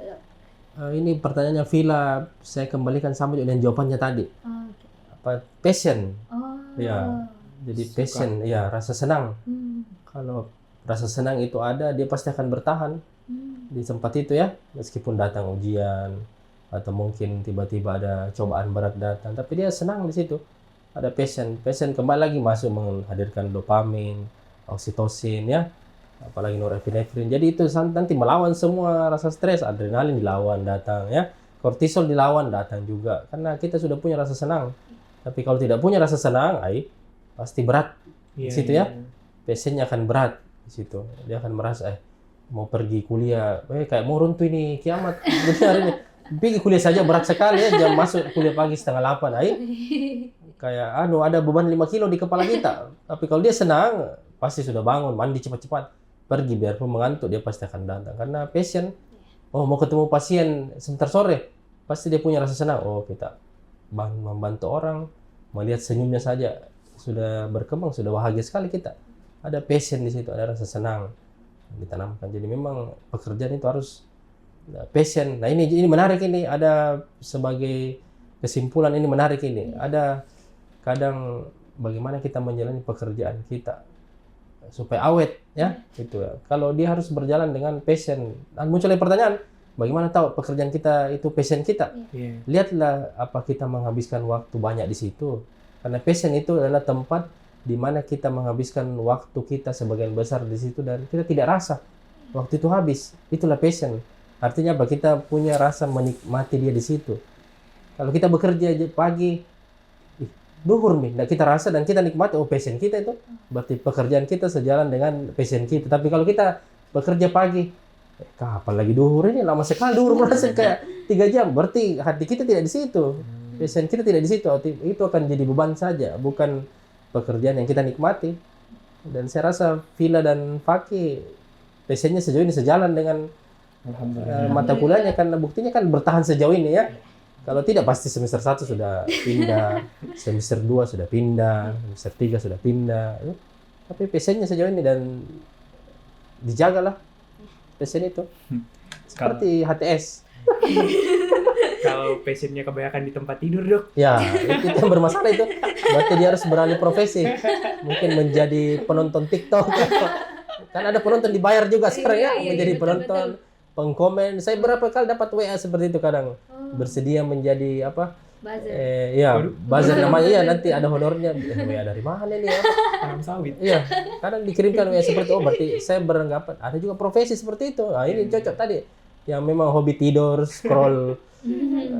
Ini pertanyaannya Villa, saya kembalikan sama juga dengan jawabannya tadi. oke. Apa passion? Oh. Ya. Jadi Suka. passion, ya rasa senang. Hmm. Kalau rasa senang itu ada, dia pasti akan bertahan Hmm. di tempat itu ya, meskipun datang ujian atau mungkin tiba-tiba ada cobaan berat datang, tapi dia senang di situ. Ada passion kembali lagi masuk menghadirkan dopamin, oksitosin ya, apalagi norepinefrin. Jadi itu nanti melawan semua rasa stres, adrenalin dilawan datang ya, kortisol dilawan datang juga, karena kita sudah punya rasa senang. Tapi kalau tidak punya rasa senang, pasti berat di situ ya. Passionnya akan berat di situ. Dia akan merasa mau pergi kuliah, kayak mau runtuh ini kiamat. Benar ini. Pergi kuliah saja berat sekali ya, jam masuk kuliah pagi 7:30. Kayak ada beban 5 kilo di kepala kita. Tapi kalau dia senang, pasti sudah bangun, mandi cepat-cepat, pergi biarpun mengantuk dia pasti akan datang karena passion. Oh, mau ketemu pasien sebentar sore, pasti dia punya rasa senang. Oh, kita membantu orang, melihat senyumnya saja sudah berkembang, sudah bahagia sekali kita. Ada passion di situ, ada rasa senang ditanamkan. Jadi memang pekerjaan itu harus passion. Nah, ini menarik ini. Ada sebagai kesimpulan ini menarik ini. Ada kadang bagaimana kita menjalani pekerjaan kita supaya awet ya, gitu ya. Kalau dia harus berjalan dengan passion. Dan munculnya pertanyaan, bagaimana tahu pekerjaan kita itu passion kita? Lihatlah apa kita menghabiskan waktu banyak di situ. Karena passion itu adalah tempat di mana kita menghabiskan waktu kita sebagian besar di situ dan kita tidak rasa waktu itu habis. Itulah passion. Artinya apa? Kita punya rasa menikmati dia di situ. Kalau kita bekerja pagi, duhur nih, nah kita rasa dan kita nikmati, oh passion kita itu, berarti pekerjaan kita sejalan dengan passion kita. Tapi kalau kita bekerja pagi, kapan lagi duhur ini, lama sekali duhur, merasa kayak 3 jam, berarti hati kita tidak di situ, passion kita tidak di situ, itu akan jadi beban saja, bukan pekerjaan yang kita nikmati. Dan saya rasa Villa dan Faki passionnya sejauh ini sejalan dengan mata kuliahnya, karena buktinya kan bertahan sejauh ini ya. Kalau tidak pasti semester 1 sudah pindah, semester 2 sudah pindah, semester 3 sudah pindah. Tapi passionnya sejauh ini dan dijagalah passion itu. Seperti HTS. Kalau passionnya kebanyakan di tempat tidur, Dok. Ya, itu yang bermasalah itu. Berarti dia harus beralih profesi. Mungkin menjadi penonton TikTok. Kan ada penonton dibayar juga sekarang ya, menjadi penonton. Pengkomen, saya berapa kali dapat WA seperti itu kadang. Bersedia menjadi apa? Buzzer. Buzzer namanya ya, nanti ada honornya. WA dari mana nih? Tanam sawit. Iya, kadang dikirimkan WA seperti berarti saya beranggapan ada juga profesi seperti itu. Nah, ini cocok tadi. Yang memang hobi tidur, scroll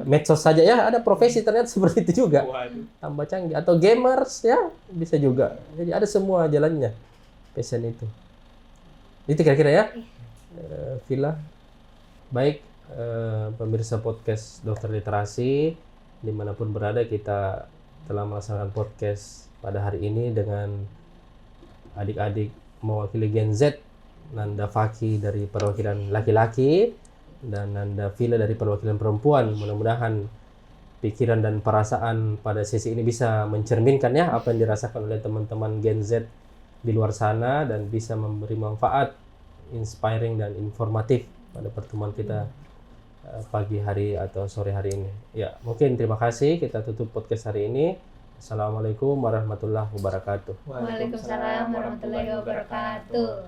medsos saja ya, ada profesi ternyata seperti itu juga. Waduh. Tambah canggih atau gamers ya, bisa juga. Jadi ada semua jalannya passion itu. Itu kira-kira ya. Villa. Baik, pemirsa podcast Dokter Literasi, dimanapun berada, kita telah melaksanakan podcast pada hari ini dengan adik-adik mewakili Gen Z, Nanda Faki dari perwakilan laki-laki, dan Nanda Villa dari perwakilan perempuan. Mudah-mudahan pikiran dan perasaan pada sesi ini bisa mencerminkan ya apa yang dirasakan oleh teman-teman Gen Z di luar sana dan bisa memberi manfaat, inspiring dan informatif pada pertemuan kita pagi hari atau sore hari ini. Ya, mungkin terima kasih. Kita tutup podcast hari ini. Assalamualaikum warahmatullahi wabarakatuh. Waalaikumsalam warahmatullahi wabarakatuh.